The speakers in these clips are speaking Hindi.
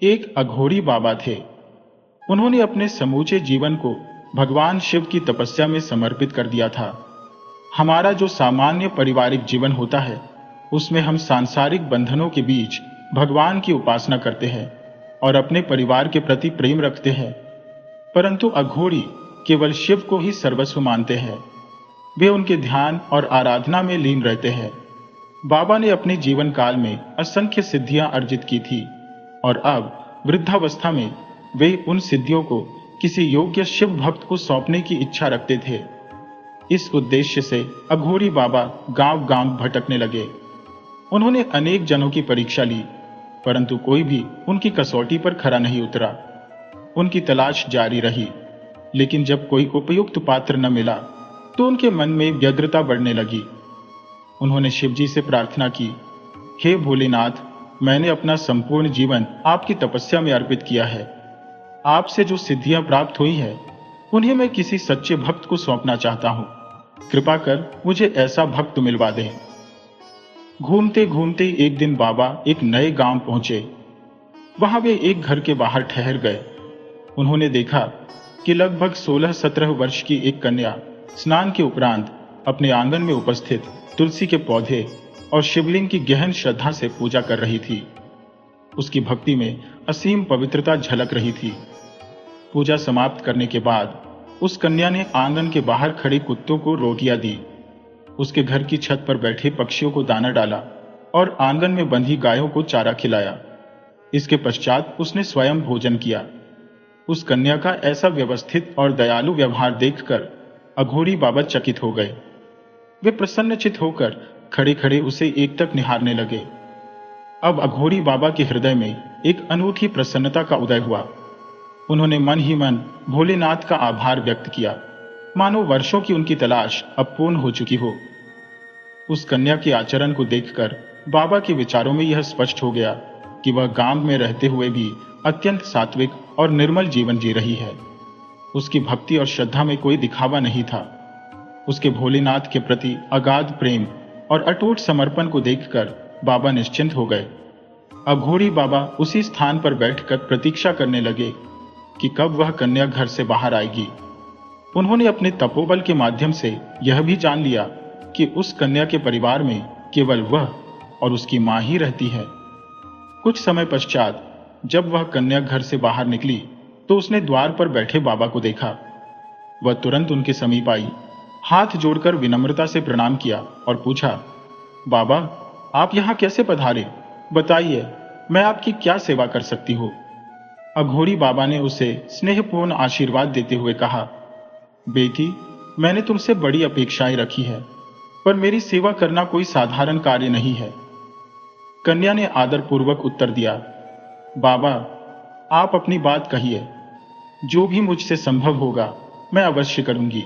एक अघोरी बाबा थे। उन्होंने अपने समूचे जीवन को भगवान शिव की तपस्या में समर्पित कर दिया था। हमारा जो सामान्य पारिवारिक जीवन होता है, उसमें हम सांसारिक बंधनों के बीच भगवान की उपासना करते हैं और अपने परिवार के प्रति प्रेम रखते हैं। परंतु अघोरी केवल शिव को ही सर्वस्व मानते हैं। वे उनके ध्यान और आराधना में लीन रहते हैं। बाबा ने अपने जीवन काल में असंख्य सिद्धियां अर्जित की थी और अब वृद्धावस्था में वे उन सिद्धियों को किसी योग्य शिव भक्त को सौंपने की इच्छा रखते थे। इस उद्देश्य से अघोरी बाबा गांव-गांव भटकने लगे। उन्होंने अनेक जनों की परीक्षा ली, परंतु कोई भी उनकी कसौटी पर खरा नहीं उतरा। उनकी तलाश जारी रही, लेकिन जब कोई उपयुक्त पात्र न मिला, तो उनके मन में व्यग्रता बढ़ने लगी। उन्होंने शिवजी से प्रार्थना की, हे भोलेनाथ, मैंने अपना संपूर्ण जीवन आपकी तपस्या में अर्पित किया है। आपसे जो सिद्धियां प्राप्त हुई है, उन्हें मैं किसी सच्चे भक्त को सौंपना चाहता हूं। कृपा कर मुझे ऐसा भक्त मिलवा दें। घूमते घूमते एक दिन बाबा एक नए गांव पहुंचे। वहां वे एक घर के बाहर ठहर गए। उन्होंने देखा कि लगभग 16-17 वर्ष की एक कन्या स्नान के उपरांत अपने आंगन में उपस्थित तुलसी के पौधे और शिवलिंग की गहन श्रद्धा से पूजा कर रही थी। उसकी भक्ति में असीम पवित्रता झलक रही थी। पूजा समाप्त करने के बाद उस कन्या ने आंगन के बाहर खड़े कुत्तों को रोटियां दी, उसके घर की छत पर बैठे पक्षियों को दाना डाला और आंगन में बंधी गायों को चारा खिलाया। इसके पश्चात उसने स्वयं भोजन किया। उस कन्या का ऐसा व्यवस्थित और दयालु व्यवहार देखकर अघोरी बाबा चकित हो गए। वे प्रसन्नचित होकर खड़े खड़े उसे एकटक निहारने लगे। अब अघोरी बाबा के हृदय में एक अनूठी प्रसन्नता का उदय हुआ। उन्होंने मन ही मन भोलेनाथ का आभार व्यक्त किया, मानो वर्षों की उनकी तलाश अब पूर्ण हो चुकी हो। उस कन्या के आचरण को देखकर बाबा के विचारों में यह स्पष्ट हो गया कि वह गांव में रहते हुए भी अत्यंत सात्विक और निर्मल जीवन जी रही है। उसकी भक्ति और श्रद्धा में कोई दिखावा नहीं था। उसके भोलेनाथ के प्रति अगाध प्रेम और अटूट समर्पण को देखकर बाबा निश्चिंत हो गए। अघोरी बाबा उसी स्थान पर बैठकर प्रतीक्षा करने लगे कि कब वह कन्या घर से बाहर आएगी। उन्होंने अपने तपोबल के माध्यम से यह भी जान लिया कि उस कन्या के परिवार में केवल वह और उसकी मां ही रहती है। कुछ समय पश्चात जब वह कन्या घर से बाहर निकली, तो उसने द्वार पर बैठे बाबा को देखा। वह तुरंत उनके समीप आई, हाथ जोड़कर विनम्रता से प्रणाम किया और पूछा, बाबा, आप यहां कैसे पधारे? बताइए, मैं आपकी क्या सेवा कर सकती हूं? अघोरी बाबा ने उसे स्नेहपूर्ण आशीर्वाद देते हुए कहा, बेटी, मैंने तुमसे बड़ी अपेक्षाएं रखी है, पर मेरी सेवा करना कोई साधारण कार्य नहीं है। कन्या ने आदरपूर्वक उत्तर दिया, बाबा, आप अपनी बात कहिए, जो भी मुझसे संभव होगा मैं अवश्य करूंगी।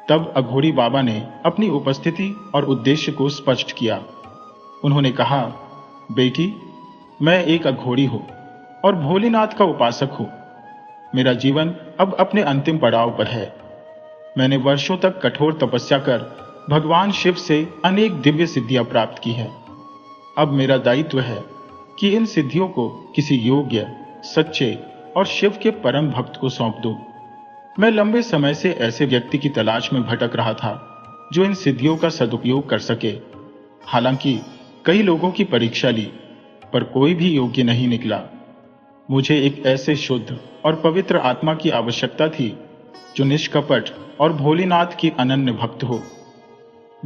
तब अघोरी बाबा ने अपनी उपस्थिति और उद्देश्य को स्पष्ट किया। उन्होंने कहा, बेटी, मैं एक अघोरी हूं और भोलेनाथ का उपासक हूं। मेरा जीवन अब अपने अंतिम पड़ाव पर है। मैंने वर्षों तक कठोर तपस्या कर भगवान शिव से अनेक दिव्य सिद्धियां प्राप्त की हैं। अब मेरा दायित्व है कि इन सिद्धियों को किसी योग्य, सच्चे और शिव के परम भक्त को सौंप दूं। मैं लंबे समय से ऐसे व्यक्ति की तलाश में भटक रहा था जो इन सिद्धियों का सदुपयोग कर सके। हालांकि कई लोगों की परीक्षा ली, पर कोई भी योग्य नहीं निकला। मुझे एक ऐसे शुद्ध और पवित्र आत्मा की आवश्यकता थी जो निष्कपट और भोलेनाथ की अनन्य भक्त हो।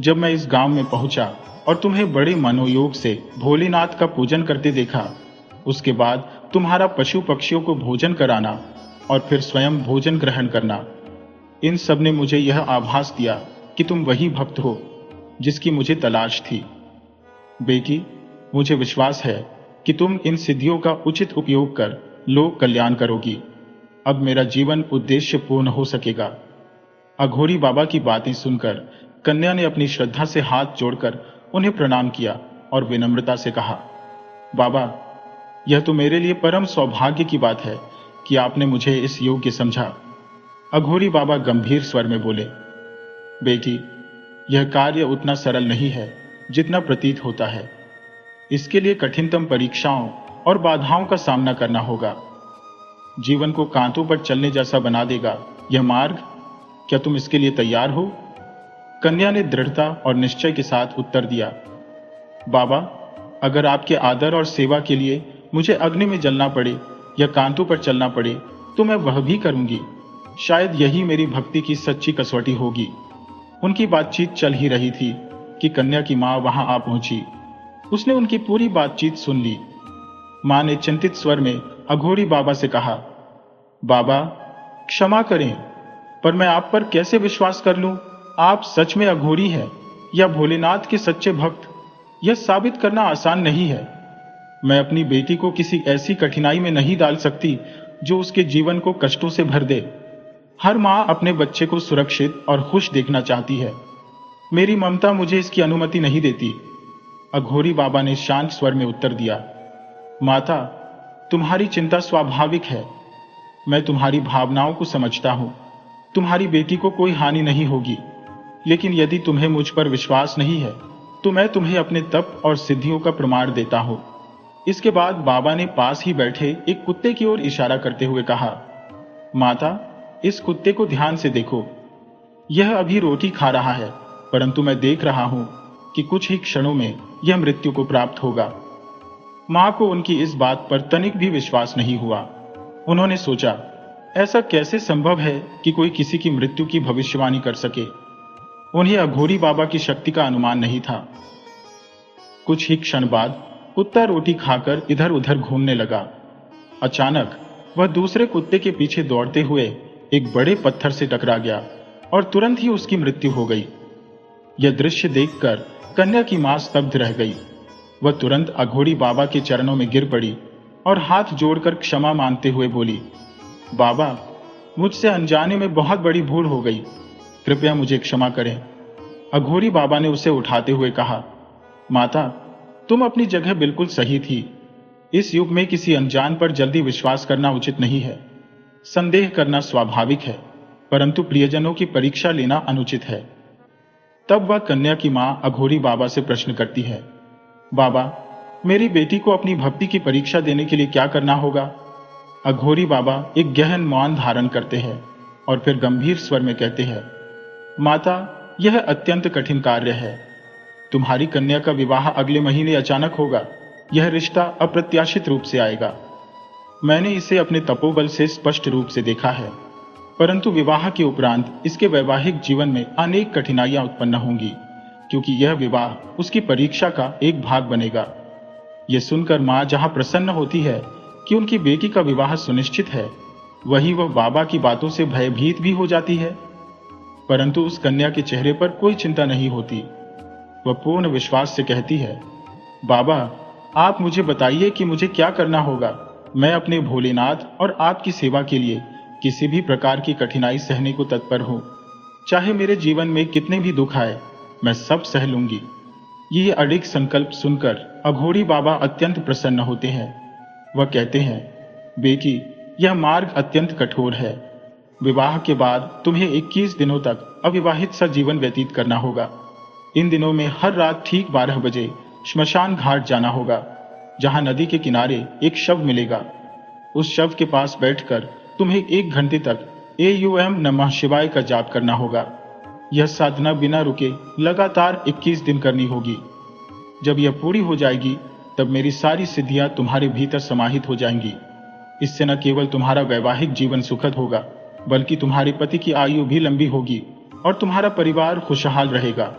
जब मैं इस गांव में पहुंचा और तुम्हें बड़े मनोयोग से भोलेनाथ का पूजन करते देखा, उसके बाद तुम्हारा पशु पक्षियों को भोजन कराना और फिर स्वयं भोजन ग्रहण करना, इन सब ने मुझे यह आभास दिया कि तुम वही भक्त हो जिसकी मुझे तलाश थी। बेटी, मुझे विश्वास है कि तुम इन सिद्धियों का उचित उपयोग कर लोक कल्याण करोगी। अब मेरा जीवन उद्देश्य पूर्ण हो सकेगा। अघोरी बाबा की बातें सुनकर कन्या ने अपनी श्रद्धा से हाथ जोड़कर उन्हें प्रणाम किया और विनम्रता से कहा, बाबा, यह तो मेरे लिए परम सौभाग्य की बात है कि आपने मुझे इस योग्य समझा। अघोरी बाबा गंभीर स्वर में बोले, बेटी, यह कार्य उतना सरल नहीं है जितना प्रतीत होता है। इसके लिए कठिनतम परीक्षाओं और बाधाओं का सामना करना होगा। जीवन को कांटों पर चलने जैसा बना देगा यह मार्ग। क्या तुम इसके लिए तैयार हो? कन्या ने दृढ़ता और निश्चय के साथ उत्तर दिया, बाबा, अगर आपके आदर और सेवा के लिए मुझे अग्नि में जलना पड़े या कांटों पर चलना पड़े तो मैं वह भी करूंगी। शायद यही मेरी भक्ति की सच्ची कसौटी होगी। उनकी बातचीत चल ही रही थी कि कन्या की मां वहां आ पहुंची। उसने उनकी पूरी बातचीत सुन ली। मां ने चिंतित स्वर में अघोरी बाबा से कहा, बाबा, क्षमा करें, पर मैं आप पर कैसे विश्वास कर लूं? आप सच में अघोरी हैं या भोलेनाथ के सच्चे भक्त? यह साबित करना आसान नहीं है। मैं अपनी बेटी को किसी ऐसी कठिनाई में नहीं डाल सकती जो उसके जीवन को कष्टों से भर दे। हर मां अपने बच्चे को सुरक्षित और खुश देखना चाहती है। मेरी ममता मुझे इसकी अनुमति नहीं देती। अघोरी बाबा ने शांत स्वर में उत्तर दिया, माता, तुम्हारी चिंता स्वाभाविक है। मैं तुम्हारी भावनाओं को समझता हूं। तुम्हारी बेटी को कोई हानि नहीं होगी। लेकिन यदि तुम्हें मुझ पर विश्वास नहीं है तो मैं तुम्हें अपने तप और सिद्धियों का प्रमाण देता हूं। इसके बाद बाबा ने पास ही बैठे एक कुत्ते की ओर इशारा करते हुए कहा, माता, इस कुत्ते को ध्यान से देखो। यह अभी रोटी खा रहा है, परंतु मैं देख रहा हूं कि कुछ ही क्षणों में यह मृत्यु को प्राप्त होगा। मां को उनकी इस बात पर तनिक भी विश्वास नहीं हुआ। उन्होंने सोचा, ऐसा कैसे संभव है कि कोई किसी की मृत्यु की भविष्यवाणी कर सके? उन्हें अघोरी बाबा की शक्ति का अनुमान नहीं था। कुछ ही क्षण बाद कुत्ता रोटी खाकर इधर उधर घूमने लगा। अचानक वह दूसरे कुत्ते के पीछे दौड़ते हुए एक बड़े पत्थर से टकरा गया और तुरंत ही उसकी मृत्यु हो गई। यह दृश्य देखकर कन्या की मां स्तब्ध रह गई। वह तुरंत अघोरी बाबा के चरणों में गिर पड़ी और हाथ जोड़कर क्षमा मांगते हुए बोली, बाबा, मुझसे अनजाने में बहुत बड़ी भूल हो गई। कृपया मुझे क्षमा करें। अघोरी बाबा ने उसे उठाते हुए कहा, माता, तुम अपनी जगह बिल्कुल सही थी। इस युग में किसी अनजान पर जल्दी विश्वास करना उचित नहीं है। संदेह करना स्वाभाविक है, परंतु प्रियजनों की परीक्षा लेना अनुचित है। तब वह कन्या की मां अघोरी बाबा से प्रश्न करती है, बाबा, मेरी बेटी को अपनी भक्ति की परीक्षा देने के लिए क्या करना होगा? अघोरी बाबा एक गहन मौन धारण करते हैं और फिर गंभीर स्वर में कहते हैं, माता, यह अत्यंत कठिन कार्य है। तुम्हारी कन्या का विवाह अगले महीने अचानक होगा। यह रिश्ता अप्रत्याशित रूप से आएगा। मैंने इसे अपने तपोबल से स्पष्ट रूप से देखा है, परंतु विवाह के उपरांत इसके वैवाहिक जीवन में अनेक कठिनाइयां उत्पन्न होंगी, क्योंकि यह विवाह उसकी परीक्षा का एक भाग बनेगा। यह सुनकर मां जहां प्रसन्न होती है कि उनकी बेटी का विवाह सुनिश्चित है, वहीं वह बाबा की बातों से भयभीत भी हो जाती है। परंतु उस कन्या के चेहरे पर कोई चिंता नहीं होती। वह पूर्ण विश्वास से कहती है, बाबा, आप मुझे बताइए कि मुझे क्या करना होगा। मैं अपने भोलेनाथ और आपकी सेवा के लिए किसी भी प्रकार की कठिनाई सहने को तत्पर हूं। चाहे मेरे जीवन में कितने भी दुख आए, मैं सब सह लूंगी। ये अडिग संकल्प सुनकर अघोरी बाबा अत्यंत प्रसन्न होते हैं। वह कहते हैं, बेटी, यह मार्ग अत्यंत कठोर है। विवाह के बाद तुम्हें 21 दिनों तक अविवाहित सा जीवन व्यतीत करना होगा। इन दिनों में हर रात ठीक 12 बजे श्मशान घाट जाना होगा, जहां नदी के किनारे एक शव मिलेगा। उस शव के पास बैठकर तुम्हें 1 घंटे तक AUM नमः शिवाय का जाप करना होगा। यह साधना बिना रुके लगातार 21 दिन करनी होगी। जब यह पूरी हो जाएगी, तब मेरी सारी सिद्धियां तुम्हारे भीतर समाहित हो जाएंगी। इससे न केवल तुम्हारा वैवाहिक जीवन सुखद होगा, बल्कि तुम्हारे पति की आयु भी लंबी होगी और तुम्हारा परिवार खुशहाल रहेगा।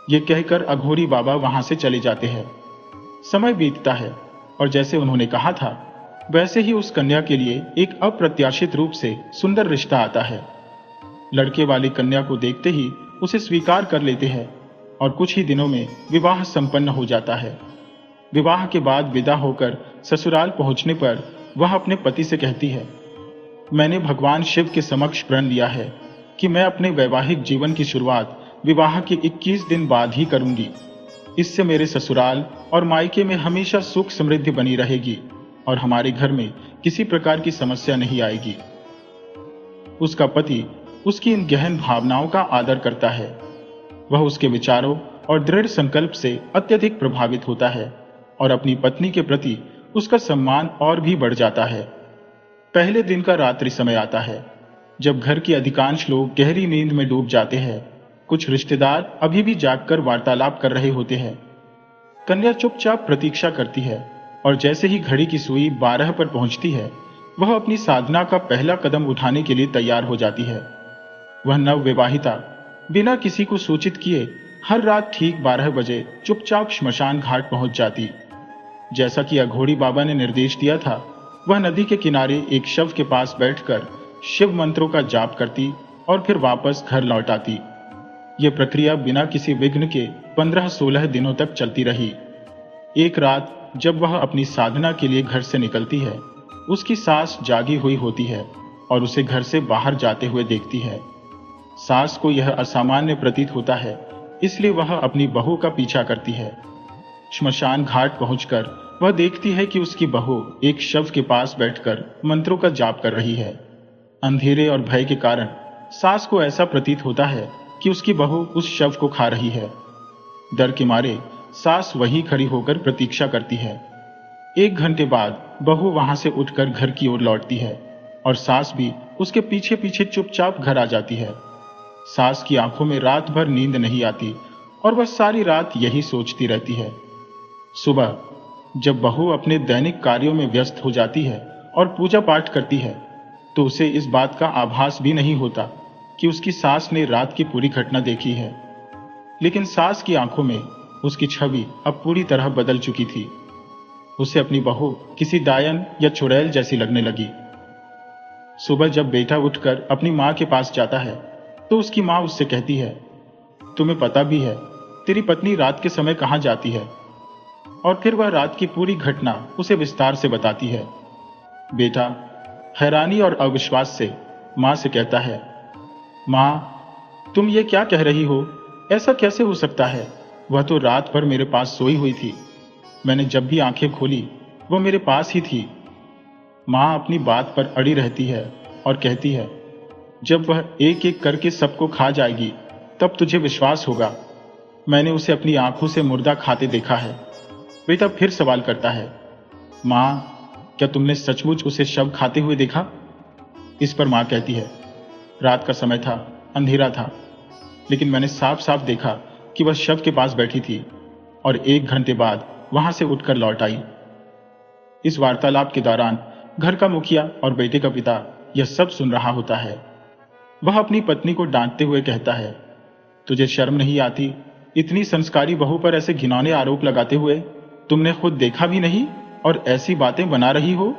ये कहकर अघोरी बाबा वहां से चले जाते हैं। समय बीतता है और जैसे उन्होंने कहा था, वैसे ही उस कन्या के लिए एक अप्रत्याशित रूप से सुंदर रिश्ता आता है। लड़के वाली कन्या को देखते ही उसे स्वीकार कर लेते हैं और कुछ ही दिनों में विवाह संपन्न हो जाता है। विवाह के बाद विदा होकर ससुराल पहुंचने पर वह अपने पति से कहती है, मैंने भगवान शिव के समक्ष प्रण लिया है कि मैं अपने वैवाहिक जीवन की शुरुआत विवाह के 21 दिन बाद ही करूंगी। इससे मेरे ससुराल और मायके में हमेशा सुख समृद्धि बनी रहेगी और हमारे घर में किसी प्रकार की समस्या नहीं आएगी। उसका पति उसकी इन गहन भावनाओं का आदर करता है। वह उसके विचारों और दृढ़ संकल्प से अत्यधिक प्रभावित होता है और अपनी पत्नी के प्रति उसका सम्मान और भी बढ़ जाता है। पहले दिन का रात्रि समय आता है, जब घर के अधिकांश लोग गहरी नींद में डूब जाते हैं। कुछ रिश्तेदार अभी भी जागकर वार्तालाप कर रहे होते हैं। कन्या चुपचाप प्रतीक्षा करती है, और जैसे ही घड़ी की सुई 12 पर पहुंचती है, वह अपनी साधना का पहला कदम उठाने के लिए तैयार हो जाती है। वह नवविवाहिता बिना किसी को सूचित किए हर रात ठीक 12 बजे चुपचाप श्मशान घाट पहुंच जाती। जैसा कि अघोरी बाबा ने निर्देश दिया था, वह नदी के किनारे एक शव के पास बैठकर शिव मंत्रों का जाप करती और फिर वापस घर लौट आती। यह प्रक्रिया बिना किसी विघ्न के 15-16 दिनों तक चलती रही। एक रात जब वह अपनी साधना के लिए घर से निकलती है, उसकी सास जागी हुई होती है और उसे घर से बाहर जाते हुए देखती है। सास को यह असामान्य प्रतीत होता है, इसलिए वह अपनी बहू का पीछा करती है। श्मशान घाट पहुंचकर वह देखती है कि उसकी बहू एक शव के पास बैठकर मंत्रों का जाप कर रही है। अंधेरे और भय के कारण सास को ऐसा प्रतीत होता है कि उसकी बहू उस शव को खा रही है। डर के मारे सास वहीं खड़ी होकर प्रतीक्षा करती है। 1 घंटे बाद बहू वहां से उठकर घर की ओर लौटती है और सास भी उसके पीछे पीछे चुपचाप घर आ जाती है। सास की आंखों में रात भर नींद नहीं आती और वह सारी रात यही सोचती रहती है। सुबह जब बहू अपने दैनिक कार्यों में व्यस्त हो जाती है और पूजा पाठ करती है, तो उसे इस बात का आभास भी नहीं होता कि उसकी सास ने रात की पूरी घटना देखी है। लेकिन सास की आंखों में उसकी छवि अब पूरी तरह बदल चुकी थी। उसे अपनी बहू किसी डायन या चुड़ैल जैसी लगने लगी। सुबह जब बेटा उठकर अपनी मां के पास जाता है, तो उसकी मां उससे कहती है, तुम्हें पता भी है तेरी पत्नी रात के समय कहां जाती है? और फिर वह रात की पूरी घटना उसे विस्तार से बताती है। बेटा हैरानी और अविश्वास से मां से कहता है, मां, तुम ये क्या कह रही हो? ऐसा कैसे हो सकता है? वह तो रात भर मेरे पास सोई हुई थी। मैंने जब भी आंखें खोली, वो मेरे पास ही थी। मां अपनी बात पर अड़ी रहती है और कहती है, जब वह एक एक करके सबको खा जाएगी, तब तुझे विश्वास होगा। मैंने उसे अपनी आंखों से मुर्दा खाते देखा है। बेटा फिर सवाल करता है, मां, क्या तुमने सचमुच उसे शव खाते हुए देखा? इस पर मां कहती है, रात का समय था, अंधेरा था, लेकिन मैंने साफ साफ देखा कि वह शव के पास बैठी थी और 1 घंटे बाद वहां से उठकर लौट आई। इस वार्तालाप के दौरान घर का मुखिया और बेटे का पिता यह सब सुन रहा होता है। वह अपनी पत्नी को डांटते हुए कहता है, तुझे शर्म नहीं आती? इतनी संस्कारी बहू पर ऐसे घिनौने आरोप लगाते हुए तुमने खुद देखा भी नहीं और ऐसी बातें बना रही हो?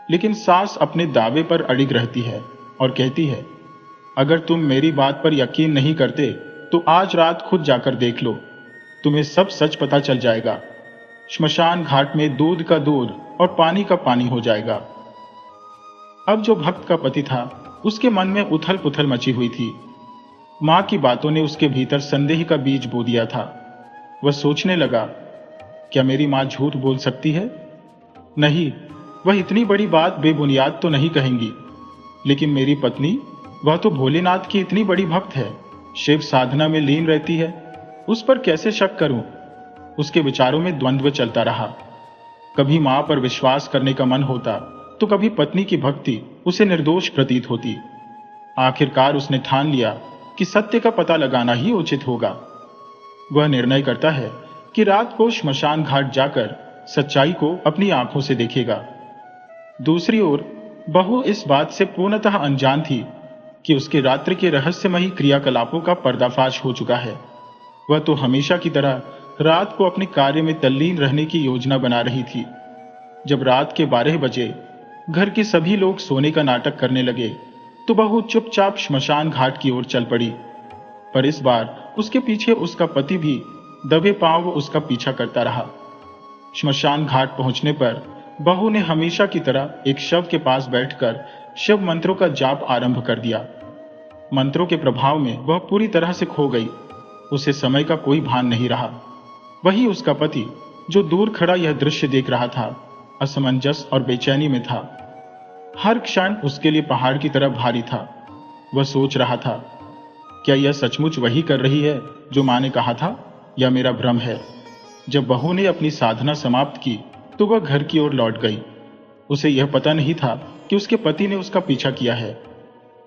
लेकिन सास अपने दावे पर अड़िग रहती है और कहती है, अगर तुम मेरी बात पर यकीन नहीं करते तो आज रात खुद जाकर देख लो, तुम्हें सब सच पता चल जाएगा। श्मशान घाट में दूध का दूध और पानी का पानी हो जाएगा। अब जो भक्त का पति था, उसके मन में उथल पुथल मची हुई थी। मां की बातों ने उसके भीतर संदेह का बीज बो दिया था। वह सोचने लगा, क्या मेरी मां झूठ बोल सकती है? नहीं, वह इतनी बड़ी बात बेबुनियाद तो नहीं कहेंगी। लेकिन मेरी पत्नी, वह तो भोलेनाथ की इतनी बड़ी भक्त है, शिव साधना में लीन रहती है, उस पर कैसे शक करूं? उसके विचारों में द्वंद्व चलता रहा। कभी मां पर विश्वास करने का मन होता तो कभी पत्नी की भक्ति उसे निर्दोष प्रतीत होती। आखिरकार उसने ठान लिया कि सत्य का पता लगाना ही उचित होगा। वह निर्णय करता है कि रात को श्मशान घाट जाकर सच्चाई को अपनी आंखों से देखेगा। दूसरी ओर बहू इस बात से पूर्णतः अनजान थी कि उसके रात्रि के रहस्यमयी क्रियाकलापों का पर्दाफाश हो चुका है। वह तो हमेशा की तरह रात को अपने कार्य में तल्लीन रहने की योजना बना रही थी। जब रात के 12 बजे घर के सभी लोग सोने का नाटक करने लगे, तो बहू चुपचाप श्मशान घाट की ओर चल पड़ी। पर इस बार उसके पीछे उसका पति भी दबे पांव उसका पीछा करता रहा। श्मशान घाट पहुंचने पर बहू ने हमेशा की तरह एक शव के पास बैठकर शिव मंत्रों का जाप आरंभ कर दिया। मंत्रों के प्रभाव में वह पूरी तरह से खो गई। उसे समय का कोई भान नहीं रहा। वही उसका पति, जो दूर खड़ा यह दृश्य देख रहा था, असमंजस और बेचैनी में था। हर क्षण उसके लिए पहाड़ की तरह भारी था। वह सोच रहा था, क्या यह सचमुच वही कर रही है जो मां ने कहा था, या मेरा भ्रम है? जब बहू ने अपनी साधना समाप्त की तो वह घर की ओर लौट गई। उसे यह पता नहीं था कि उसके पति ने उसका पीछा किया है।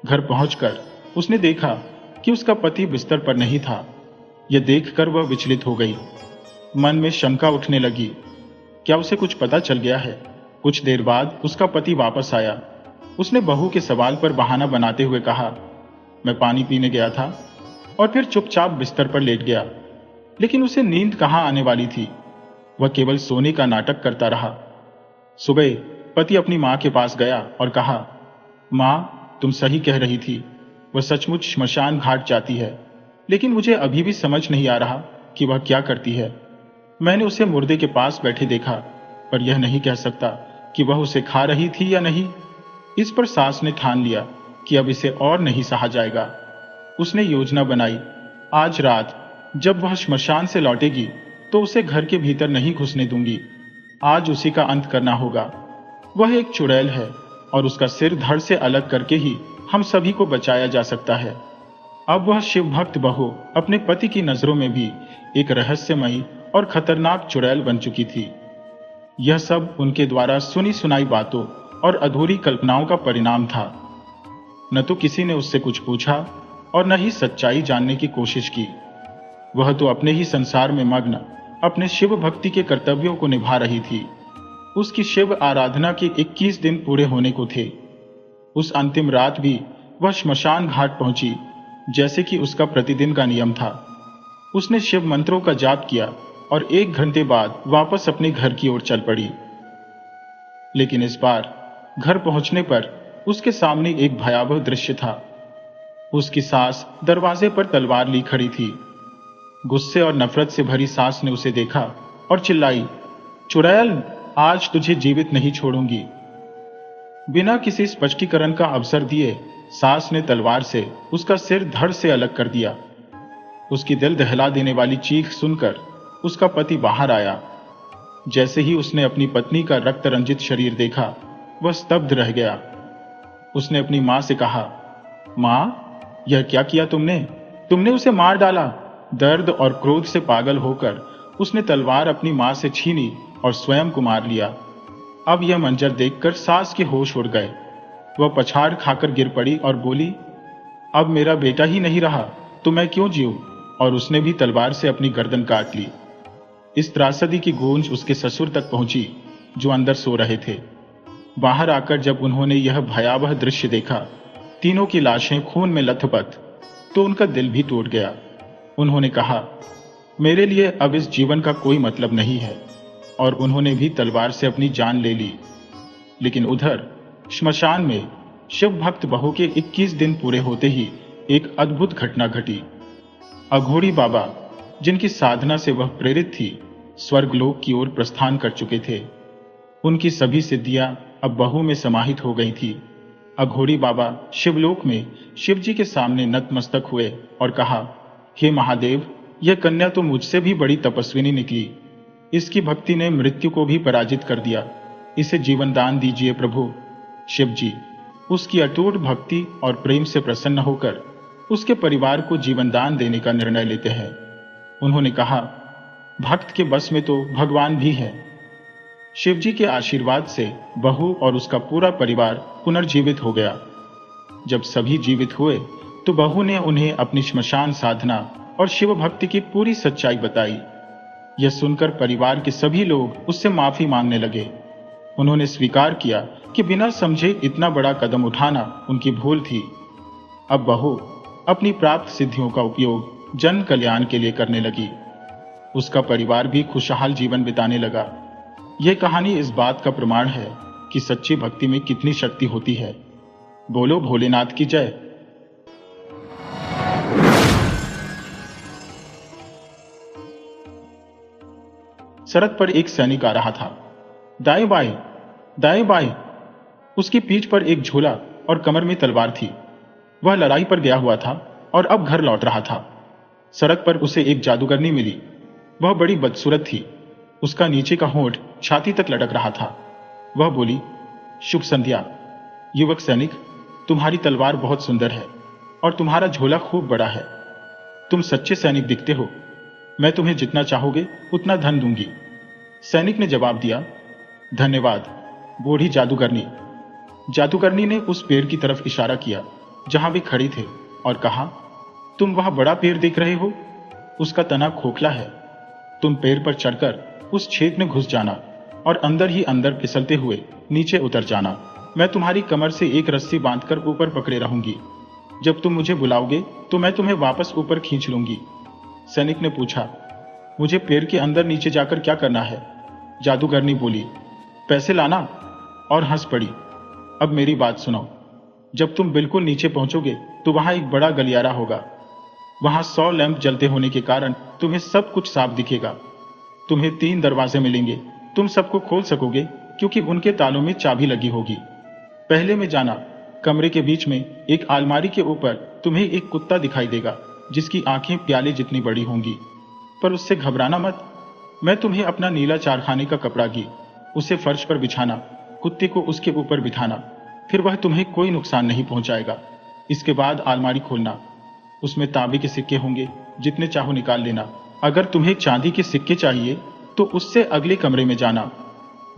घर पहुंचकर उसने देखा कि उसका पति बिस्तर पर नहीं था। यह देखकर वह विचलित हो गई। मन में शंका उठने लगी, क्या उसे कुछ पता चल गया है? कुछ देर बाद उसका पति वापस आया। उसने बहू के सवाल पर बहाना बनाते हुए कहा, मैं पानी पीने गया था, और फिर चुपचाप बिस्तर पर लेट गया। लेकिन उसे नींद कहाँ आने वाली थी? वह केवल सोने का नाटक करता रहा। सुबह पति अपनी मां के पास गया और कहा, मां, तुम सही कह रही थी, वह सचमुच श्मशान घाट जाती है, लेकिन मुझे अभी भी समझ नहीं आ रहा कि वह क्या करती है। मैंने उसे मुर्दे के पास बैठे देखा, पर यह नहीं कह सकता कि वह उसे खा रही थी या नहीं। इस पर सास ने ठान लिया कि अब इसे और नहीं सहा जाएगा। उसने योजना बनाई, आज रात जब वह श्मशान से लौटेगी तो उसे घर के भीतर नहीं घुसने दूंगी। आज उसी का अंत करना होगा। वह एक चुड़ैल है और उसका सिर धड़ से अलग करके ही हम सभी को बचाया जा सकता है। अब वह शिव भक्त बहू अपने पति की नजरों में भी एक रहस्यमयी और खतरनाक चुड़ैल बन चुकी थी। यह सब उनके द्वारा सुनी सुनाई बातों और अधूरी कल्पनाओं का परिणाम था। न तो किसी ने उससे कुछ पूछा और न ही सच्चाई जानने की कोशिश की। वह तो अपने ही संसार में मग्न अपने शिव भक्ति के कर्तव्यों को निभा रही थी। उसकी शिव आराधना के 21 दिन पूरे होने को थे। उस अंतिम रात भी वह श्मशान घाट पहुंची, जैसे कि उसका प्रतिदिन का नियम था। उसने शिव मंत्रों का जाप किया और 1 घंटे बाद वापस अपने घर की ओर चल पड़ी। लेकिन इस बार घर पहुंचने पर उसके सामने एक भयावह दृश्य था। उसकी सास दरवाजे पर तलवार ली खड़ी थी। गुस्से और नफरत से भरी सास ने उसे देखा और चिल्लाई, चुड़ैल, आज तुझे जीवित नहीं छोड़ूंगी। बिना किसी स्पष्टीकरण का अवसर दिए सास ने तलवार से उसका सिर धड़ से अलग कर दिया। उसकी दिल दहला देने वाली चीख सुनकर उसका पति बाहर आया। जैसे ही उसने अपनी पत्नी का रक्त रंजित शरीर देखा, वह स्तब्ध रह गया। उसने अपनी मां से कहा, मां, यह क्या किया तुमने? तुमने उसे मार डाला। दर्द और क्रोध से पागल होकर उसने तलवार अपनी मां से छीनी और स्वयं को मार लिया। अब यह मंजर देखकर सास के होश उड़ गए। वह पछाड़ खाकर गिर पड़ी और बोली, अब मेरा बेटा ही नहीं रहा तो मैं क्यों जीऊं? और उसने भी तलवार से अपनी गर्दन काट ली। इस त्रासदी की गूंज उसके ससुर तक पहुंची, जो अंदर सो रहे थे। बाहर आकर जब उन्होंने यह भयावह दृश्य देखा, तीनों की लाशें खून में लथपथ, तो उनका दिल भी टूट गया। उन्होंने कहा, मेरे लिए अब इस जीवन का कोई मतलब नहीं है, और उन्होंने भी तलवार से अपनी जान ले ली। लेकिन उधर श्मशान में शिव भक्त बहू के 21 दिन पूरे होते ही एक अद्भुत घटना घटी। अघोरी बाबा, जिनकी साधना से वह प्रेरित थी, स्वर्गलोक की ओर प्रस्थान कर चुके थे। उनकी सभी सिद्धियां अब बहू में समाहित हो गई थी। अघोरी बाबा शिवलोक में शिव जी के सामने नतमस्तक हुए और कहा, हे महादेव, यह कन्या तो मुझसे भी बड़ी तपस्विनी निकली। इसकी भक्ति ने मृत्यु को भी पराजित कर दिया। इसे जीवन दान दीजिए प्रभु। शिव जी उसकी अटूट भक्ति और प्रेम से प्रसन्न होकर उसके परिवार को जीवन दान देने का निर्णय लेते हैं। उन्होंने कहा, भक्त के बस में तो भगवान भी है। शिव जी के आशीर्वाद से बहू और उसका पूरा परिवार पुनर्जीवित हो गया। जब सभी जीवित हुए तो बहू ने उन्हें अपनी श्मशान साधना और शिव भक्ति की पूरी सच्चाई बताई। यह सुनकर परिवार के सभी लोग उससे माफी मांगने लगे। उन्होंने स्वीकार किया कि बिना समझे इतना बड़ा कदम उठाना उनकी भूल थी। अब बहू अपनी प्राप्त सिद्धियों का उपयोग जन कल्याण के लिए करने लगी। उसका परिवार भी खुशहाल जीवन बिताने लगा। यह कहानी इस बात का प्रमाण है कि सच्ची भक्ति में कितनी शक्ति होती है। बोलो भोलेनाथ की जय। सड़क पर एक सैनिक आ रहा था। दाएं बाएं, दाएं बाएं। उसकी पीठ पर एक झोला और कमर में तलवार थी। वह लड़ाई पर गया हुआ था और अब घर लौट रहा था। सड़क पर उसे एक जादूगरनी मिली। वह बड़ी बदसूरत थी। उसका नीचे का होंठ छाती तक लटक रहा था। वह बोली, शुभ संध्या। युवक सैनिक, तुम्हारी तलवार बहुत सुंदर है और तुम्हारा झोला खूब बड़ा है। तुम सच्चे सैनिक दिखते हो। मैं तुम्हें जितना चाहोगे उतना धन दूंगी। सैनिक ने जवाब दिया, धन्यवाद बूढ़ी जादूगरनी। जादूगरनी ने उस पेड़ की तरफ इशारा किया जहां वे खड़े थे और कहा, तुम वह बड़ा पेड़ देख रहे हो? उसका तना खोखला है। तुम पेड़ पर चढ़कर उस छेद में घुस जाना और अंदर ही अंदर फिसलते हुए नीचे उतर जाना। मैं तुम्हारी कमर से एक रस्सी बांधकर ऊपर पकड़े रहूंगी। जब तुम मुझे बुलाओगे तो मैं तुम्हें वापस ऊपर खींच लूंगी। सैनिक ने पूछा, मुझे पेड़ के अंदर नीचे जाकर क्या करना है? जादूगरनी बोली, पैसे लाना, और हंस पड़ी। अब मेरी बात सुनो। जब तुम बिल्कुल नीचे पहुंचोगे तो वहां एक बड़ा गलियारा होगा। वहां 100 लैंप जलते होने के कारण तुम्हें सब कुछ साफ दिखेगा। तुम्हें 3 दरवाजे मिलेंगे। तुम सबको खोल सकोगे क्योंकि उनके तालों में चाबी लगी होगी। पहले में जाना, कमरे के बीच में एक अलमारी के ऊपर तुम्हें एक कुत्ता दिखाई देगा जिसकी आंखें प्याले जितनी बड़ी होंगी। पर उससे घबराना मत। मैं तुम्हें अपना नीला चारखाने का कपड़ा गी, उसे फर्श पर बिछाना, कुत्ते को उसके ऊपर बिठाना, फिर वह तुम्हें कोई नुकसान नहीं पहुंचाएगा। इसके बाद अलमारी खोलना, उसमें तांबे के सिक्के होंगे, जितने चाहो निकाल लेना। अगर तुम्हें चांदी के सिक्के चाहिए तो उससे अगले कमरे में जाना।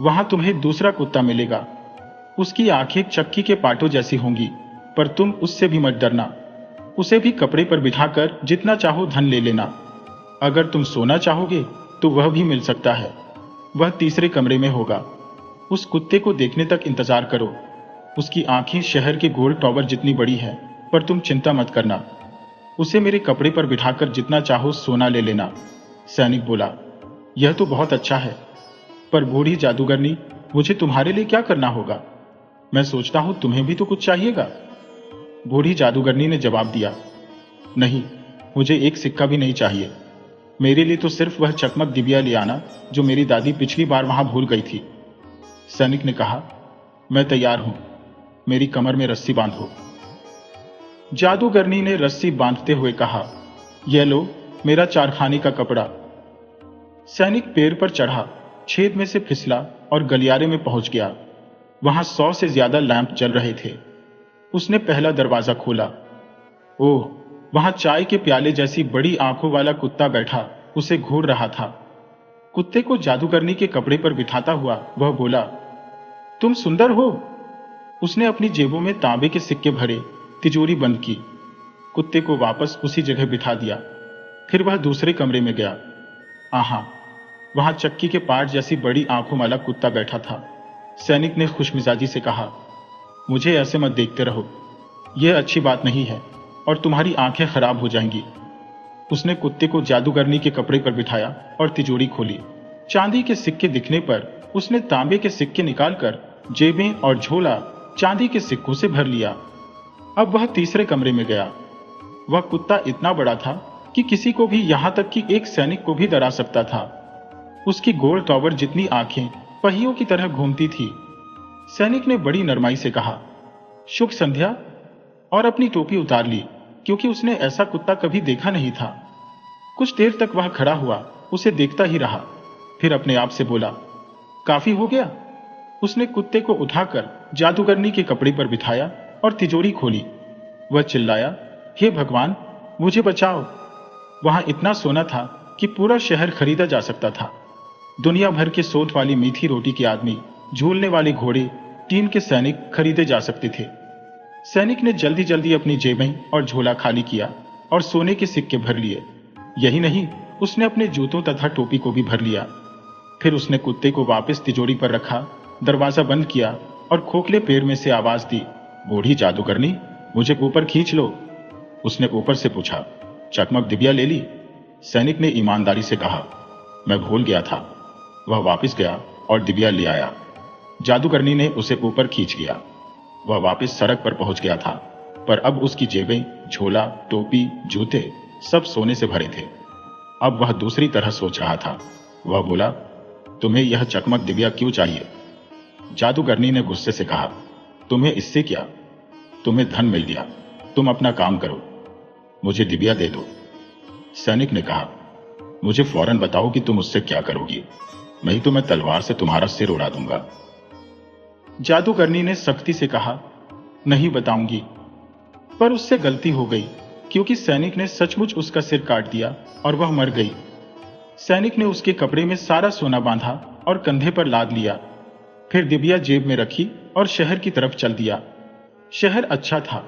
वहां तुम्हें दूसरा कुत्ता मिलेगा। उसकी आंखें चक्की के पाटों जैसी होंगी, पर तुम उससे भी मत डरना। उसे भी कपड़े पर बिठाकर जितना चाहो धन ले लेना। अगर तुम सोना चाहोगे तो वह भी मिल सकता है। वह तीसरे कमरे में होगा। उस कुत्ते को देखने तक इंतजार करो। उसकी आंखें शहर के गोल टॉवर जितनी बड़ी है, पर तुम चिंता मत करना। उसे मेरे कपड़े पर बिठाकर जितना चाहो सोना ले लेना। सैनिक बोला, यह तो बहुत अच्छा है, पर बूढ़ी जादूगरनी, मुझे तुम्हारे लिए क्या करना होगा? मैं सोचता हूं तुम्हें भी तो कुछ चाहिएगा। बूढ़ी जादूगरनी ने जवाब दिया, नहीं, मुझे एक सिक्का भी नहीं चाहिए। मेरे लिए तो सिर्फ वह चकमक डिबिया ले आना जो मेरी दादी पिछली बार वहां भूल गई थी। सैनिक ने कहा, मैं तैयार हूं, मेरी कमर में रस्सी बांधो। जादूगरनी ने रस्सी बांधते हुए कहा, यह लो मेरा चारखाने का कपड़ा। सैनिक पेड़ पर चढ़ा, छेद में से फिसला और गलियारे में पहुंच गया। वहां 100 से ज्यादा लैंप जल रहे थे। उसने पहला दरवाजा खोला। ओह, वहां चाय के प्याले जैसी बड़ी आंखों वाला कुत्ता बैठा उसे घूर रहा था। कुत्ते को जादूगरनी के कपड़े पर बिठाता हुआ वह बोला, तुम सुंदर हो। उसने अपनी जेबों में तांबे के सिक्के भरे, तिजोरी बंद की, कुत्ते को वापस उसी जगह बिठा दिया। फिर वह दूसरे कमरे में गया। आहा, वहां चक्की के पाट जैसी बड़ी आंखों वाला कुत्ता बैठा था। सैनिक ने खुशमिजाजी से कहा, मुझे ऐसे मत देखते रहो, यह अच्छी बात नहीं है और तुम्हारी आंखें खराब हो जाएंगी। उसने कुत्ते को जादूगरनी के कपड़े पर बिठाया और तिजोरी खोली। चांदी के सिक्के दिखने पर उसने तांबे के सिक्के निकालकर जेबें और झोला चांदी के सिक्कों से भर लिया। अब वह तीसरे कमरे में गया। वह कुत्ता इतना बड़ा था कि किसी को भी, यहां तक कि एक सैनिक को भी डरा सकता था। उसकी गोल टॉवर जितनी आंखें पहियों की तरह घूमती थी। सैनिक ने बड़ी नरमाई से कहा, शुभ संध्या, और अपनी टोपी उतार ली, क्योंकि उसने ऐसा कुत्ता कभी देखा नहीं था। कुछ देर तक वह खड़ा हुआ, उसे देखता ही रहा, फिर अपने आप से बोला, काफी हो गया। उसने कुत्ते को उठाकर जादूगरनी के कपड़े पर बिठाया और तिजोरी खोली। वह चिल्लाया, हे भगवान, मुझे बचाओ। वहां इतना सोना था कि पूरा शहर खरीदा जा सकता था। दुनिया भर के सोट वाली मीठी रोटी के आदमी, झूलने वाले घोड़े, टीन के सैनिक खरीदे जा सकते थे। सैनिक ने जल्दी जल्दी अपनी जेबें और झोला खाली किया और सोने के सिक्के भर लिए। यही नहीं, उसने अपने जूतों तथा टोपी को भी भर लिया। फिर उसने कुत्ते को वापस तिजोरी पर रखा, दरवाजा बंद किया और खोखले पैर में से आवाज दी, बूढ़ी जादूगरनी, मुझे ऊपर खींच लो। उसने ऊपर से पूछा, चकमक डिबिया ले ली? सैनिक ने ईमानदारी से कहा, मैं भूल गया था। वह वापस गया और डिबिया ले आया। जादूगरनी ने उसे ऊपर खींच लिया। वह वापस सड़क पर पहुंच गया था, पर अब उसकी जेबें, झोला, टोपी, जूते सब सोने से भरे थे। अब वह दूसरी तरह सोच रहा था। वह बोला, तुम्हें यह चकमक डिबिया क्यों चाहिए? जादूगरनी ने गुस्से से कहा, तुम्हें इससे क्या? तुम्हें धन मिल गया, तुम अपना काम करो, मुझे डिबिया दे दो। सैनिक ने कहा, मुझे फौरन बताओ कि तुम उससे क्या करोगी, नहीं तो मैं तलवार से तुम्हारा सिर उड़ा दूंगा। जादूगरनी ने सख्ती से कहा, नहीं बताऊंगी। पर उससे गलती हो गई, क्योंकि सैनिक ने सचमुच उसका सिर काट दिया और वह मर गई। सैनिक ने उसके कपड़े में सारा सोना बांधा और कंधे पर लाद लिया। फिर डिबिया जेब में रखी और शहर की तरफ चल दिया। शहर अच्छा था।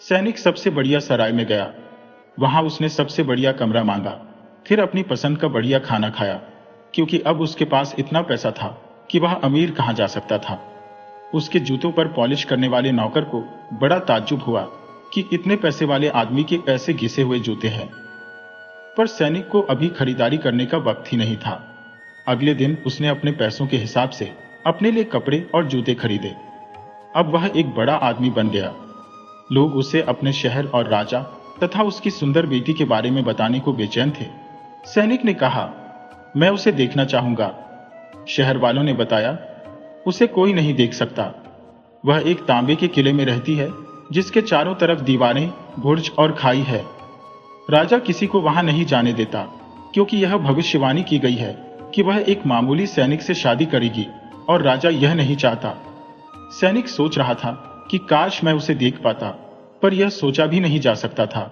सैनिक सबसे बढ़िया सराय में गया। वहां उसने सबसे बढ़िया कमरा मांगा, फिर अपनी पसंद का बढ़िया खाना खाया, क्योंकि अब उसके पास इतना पैसा था कि वह अमीर कहां जा सकता था। उसके जूतों पर पॉलिश करने वाले नौकर को बड़ा ताज्जुब हुआ कि इतने पैसे वाले आदमी के ऐसे घिसे हुए जूते हैं। पर सैनिक को अभी खरीदारी करने का वक्त ही नहीं था। अगले दिन उसने अपने पैसों के हिसाब से अपने लिए कपड़े और जूते खरीदे। अब वह एक बड़ा आदमी बन गया। लोग उसे अपने शहर और राजा तथा उसकी सुंदर बेटी के बारे में बताने को बेचैन थे। सैनिक ने कहा, मैं उसे देखना चाहूंगा। शहर वालों ने बताया, उसे कोई नहीं देख सकता। वह एक तांबे के किले में रहती है, जिसके चारों तरफ दीवारें, बुर्ज और खाई है। राजा किसी को वहां नहीं जाने देता, क्योंकि यह भविष्यवाणी की गई है कि वह एक मामूली सैनिक से शादी करेगी, और राजा यह नहीं चाहता। सैनिक सोच रहा था कि काश मैं उसे देख पाता, पर यह सोचा भी नहीं जा सकता था।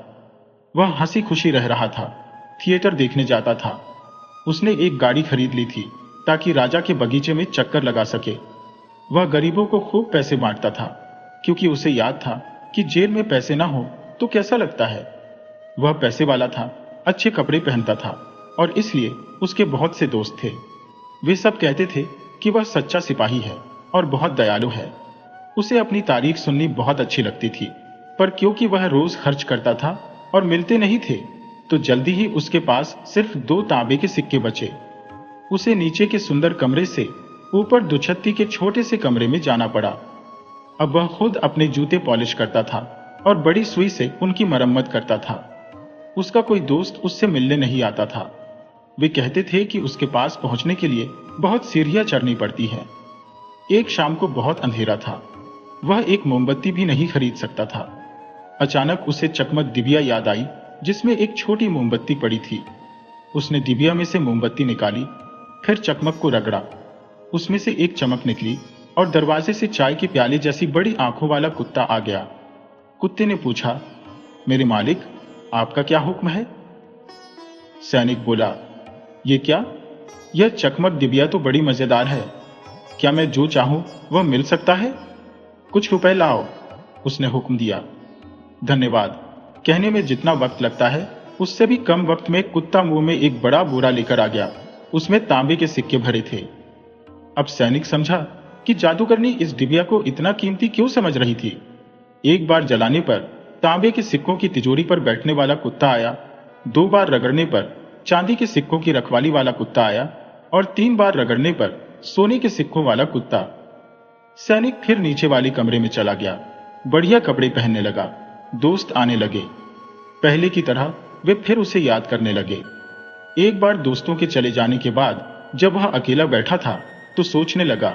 वह हंसी खुशी रह रहा था, थिएटर देखने जाता था। उसने एक गाड़ी खरीद ली थी ताकि राजा के बगीचे में चक्कर लगा सके। वह गरीबों को खूब पैसे बांटता था, क्योंकि उसे याद था कि जेल में पैसे ना हो तो कैसा लगता है। वह पैसे वाला था, अच्छे कपड़े पहनता था, और इसलिए उसके बहुत से दोस्त थे। वे सब कहते थे कि वह सच्चा सिपाही है और बहुत दयालु है। उसे अपनी तारीफ सुननी बहुत अच्छी लगती थी, पर क्योंकि वह रोज खर्च करता था और मिलते नहीं थे, तो जल्दी ही उसके पास सिर्फ 2 तांबे के सिक्के बचे। उसे नीचे के सुंदर कमरे से ऊपर दुछत्ती के छोटे से कमरे में जाना पड़ा। अब वह खुद अपने जूते पॉलिश करता था और बड़ी सुई से उनकी मरम्मत करता था। उसका कोई दोस्त उससे मिलने नहीं आता था। वे कहते थे कि उसके पास पहुंचने के लिए बहुत सीढ़ियां चढ़नी पड़ती है। एक शाम को बहुत अंधेरा था। वह एक मोमबत्ती भी नहीं खरीद सकता था। अचानक उसे चकमक डिबिया याद आई, जिसमें एक छोटी मोमबत्ती पड़ी थी। उसने डिबिया में से मोमबत्ती निकाली, फिर चकमक को रगड़ा। उसमें से एक चमक निकली और दरवाजे से चाय के प्याले जैसी बड़ी आंखों वाला कुत्ता आ गया। कुत्ते ने पूछा, मेरे मालिक, आपका क्या हुक्म है? सैनिक बोला, ये क्या? यह चकमक डिबिया तो बड़ी मजेदार है। क्या मैं जो चाहूं वह मिल सकता है? कुछ रुपए लाओ, उसने हुक्म दिया। धन्यवाद। कहने में जितना वक्त लगता है, उससे भी कम वक्त में कुत्ता मुंह में एक बड़ा बोरा लेकर आ गया। उसमें तांबे के सिक्के भरे थे। अब सैनिक समझा कि जादूगरनी इस डिबिया को इतना कीमती क्यों समझ रही थी। एक बार जलाने पर तांबे के सिक्कों की तिजोरी पर बैठने वाला कुत्ता आया, 2 बार रगड़ने पर चांदी के सिक्कों की रखवाली वाला कुत्ता आया, और 3 बार रगड़ने पर सोने के सिक्कों वाला कुत्ता। सैनिक फिर नीचे वाले कमरे में चला गया। बढ़िया कपड़े पहनने लगा। दोस्त आने लगे। पहले की तरह वे फिर उसे याद करने लगे। एक बार दोस्तों के चले जाने के बाद जब वह अकेला बैठा था, तो सोचने लगा,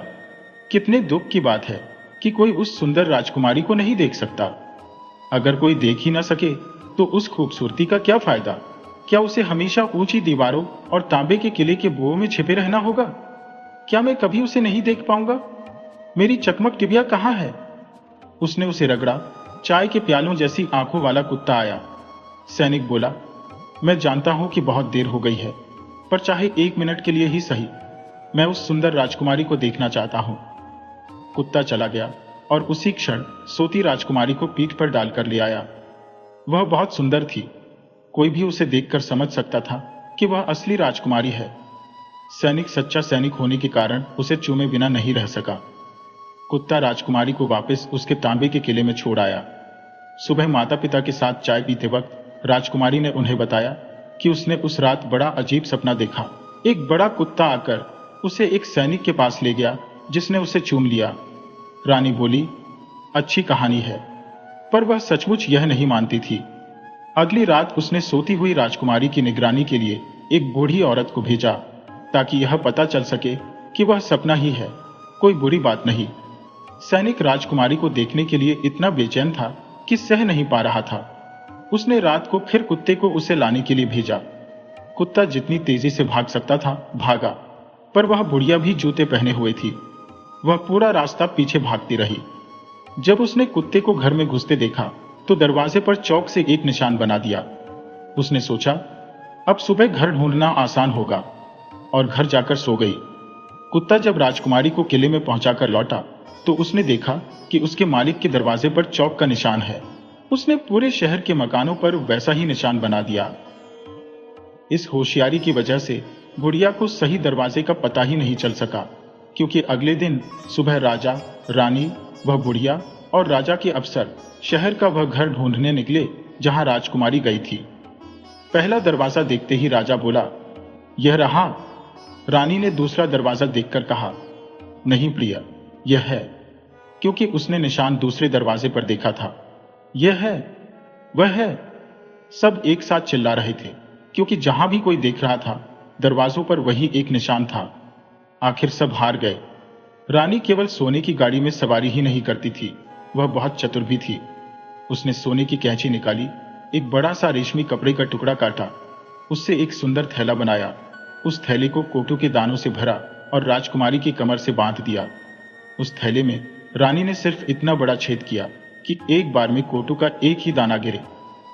कितने दुख की बात है कि कोई उस सुंदर राजकुमारी को नहीं देख सकता। अगर कोई देख ही ना सके तो उस खूबसूरती का क्या फायदा? क्या उसे हमेशा ऊंची दीवारों और तांबे के किले के बुओं में छिपे रहना होगा? क्या मैं कभी उसे नहीं देख पाऊंगा? मेरी चकमक डिबिया कहाँ है? उसने उसे रगड़ा। चाय के प्यालों जैसी आंखों वाला कुत्ता आया। सैनिक बोला, मैं जानता हूं कि बहुत देर हो गई है, पर चाहे 1 मिनट के लिए ही सही, मैं उस सुंदर राजकुमारी को देखना चाहता हूं। कुत्ता चला गया और उसी क्षण सोती राजकुमारी को पीठ पर डालकर ले आया। वह बहुत सुंदर थी। कोई भी उसे देखकर समझ सकता था कि वह असली राजकुमारी है। सैनिक सच्चा सैनिक होने के कारण उसे चूमे बिना नहीं रह सका। कुत्ता राजकुमारी को वापस उसके तांबे के किले में छोड़ आया। सुबह माता पिता के साथ चाय पीते वक्त राजकुमारी ने उन्हें बताया कि उसने उस रात बड़ा अजीब सपना देखा। एक बड़ा कुत्ता आकर उसे एक सैनिक के पास ले गया, जिसने उसे चूम लिया। रानी बोली, अच्छी कहानी है, पर वह सचमुच यह नहीं मानती थी। अगली रात उसने सोती हुई राजकुमारी की निगरानी के लिए एक बूढ़ी औरत को भेजा, ताकि यह पता चल सके कि वह सपना ही है, कोई बुरी बात नहीं। सैनिक राजकुमारी को देखने के लिए इतना बेचैन था कि सह नहीं पा रहा था। उसने रात को फिर कुत्ते को उसे लाने के लिए भेजा। कुत्ता जितनी तेजी से भाग सकता था भागा, पर वह बुढ़िया भी जूते पहने हुए थी। वह पूरा रास्ता पीछे भागती रही। जब उसने कुत्ते को घर में घुसते देखा तो दरवाजे पर चौक से एक निशान बना दिया। उसने सोचा, अब सुबह घर ढूंढना आसान होगा, और घर जाकर सो गई। कुत्ता जब राजकुमारी को किले में पहुंचाकर लौटा तो उसने देखा कि उसके मालिक के दरवाजे पर चौक का निशान है। उसने पूरे शहर के मकानों पर वैसा ही निशान बना दिया। इस होशियारी की वजह से बुढ़िया को सही दरवाजे का पता ही नहीं चल सका, क्योंकि अगले दिन सुबह राजा, रानी, वह बुढ़िया और राजा के अफसर शहर का वह घर ढूंढने निकले जहां राजकुमारी गई थी। पहला दरवाजा देखते ही राजा बोला, यह रहा। रानी ने दूसरा दरवाजा देखकर कहा, नहीं प्रिया, यह है, क्योंकि उसने निशान दूसरे दरवाजे पर देखा था। यह है, वह है। सब एक साथ चिल्ला रहे थे, क्योंकि जहां भी कोई देख रहा था दरवाजों पर वही एक निशान था। आखिर सब हार गए। रानी केवल सोने की गाड़ी में सवारी ही नहीं करती थी, वह बहुत चतुर भी थी। उसने सोने की कैंची निकाली, एक बड़ा सा रेशमी कपड़े का टुकड़ा काटा, उससे एक सुंदर थैला बनाया, उस थैले को कोटू के दानों से भरा और राजकुमारी की कमर से बांध दिया। उस थैले में रानी ने सिर्फ इतना बड़ा छेद किया कि एक बार में कोटू का एक ही दाना गिरे,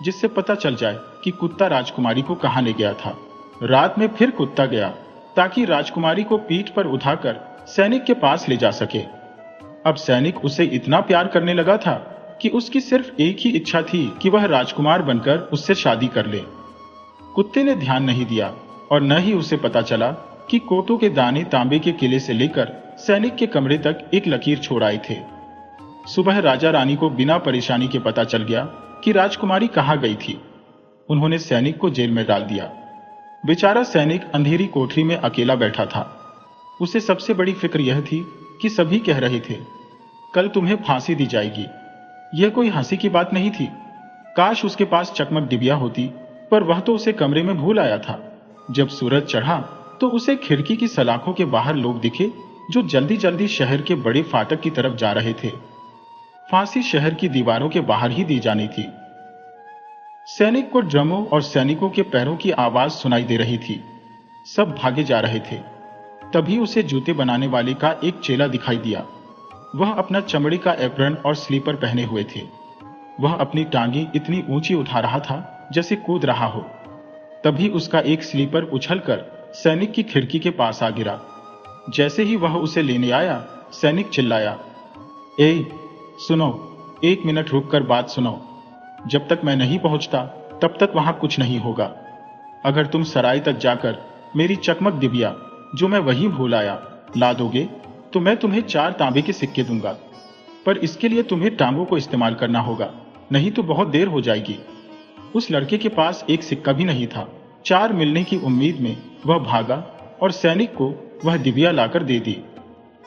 जिससे पता चल जाए कि कुत्ता राजकुमारी को कहां ले गया था। रात में फिर कुत्ता गया ताकि राजकुमारी को पीठ पर उठाकर सैनिक के पास ले जा सके। अब सैनिक उसे इतना प्यार करने लगा था कि उसकी सिर्फ एक ही इच्छा थी कि वह राजकुमार बनकर उससे शादी कर ले। कुत्ते ने ध्यान नहीं दिया और न ही उसे पता चला कि कोटू के दाने तांबे के किले से लेकर सैनिक के कमरे तक एक लकीर छोड़ आए थे। सुबह राजा रानी को बिना परेशानी के पता चल गया कि राजकुमारी कहाँ गई थी। उन्होंने सैनिक को जेल में डाल दिया। बेचारा सैनिक अंधेरी कोठरी में अकेला बैठा था। उसे सबसे बड़ी फिक्र यह थी कि सभी कह रहे थे, कल तुम्हें फांसी दी जाएगी। यह कोई हंसी की बात नहीं थी। काश उसके पास चकमक डिबिया होती, पर वह तो उसे कमरे में भूल आया था। जब सूरज चढ़ा तो उसे खिड़की की सलाखों के बाहर लोग दिखे जो जल्दी जल्दी शहर के बड़े फाटक की तरफ जा रहे थे। फांसी शहर की दीवारों के बाहर ही दी जानी थी। सैनिक को ड्रमों और सैनिकों के पैरों की आवाज सुनाई दे रही थी। सब भागे जा रहे थे। तभी उसे जूते बनाने वाले का एक चेला दिखाई दिया। वह अपना चमड़े का एप्रन और स्लीपर पहने हुए थे। वह अपनी टांगी इतनी ऊंची उठा रहा था जैसे कूद रहा हो। तभी उसका एक स्लीपर उछलकर सैनिक की खिड़की के पास आ गिरा। जैसे ही वह उसे लेने आया, सैनिक चिल्लाया, ए सुनो, 1 मिनट रुककर बात सुनो। जब तक मैं नहीं पहुंचता तब तक वहां कुछ नहीं होगा। अगर तुम सराय तक जाकर मेरी चकमक डिबिया, जो मैं वहीं भूल आया, ला दोगे तो मैं तुम्हें 4 तांबे के सिक्के दूंगा। पर इसके लिए तुम्हें टांगों को इस्तेमाल करना होगा, नहीं तो बहुत देर हो जाएगी। उस लड़के के पास एक सिक्का भी नहीं था। 4 मिलने की उम्मीद में वह भागा और सैनिक को वह डिबिया लाकर दे दी।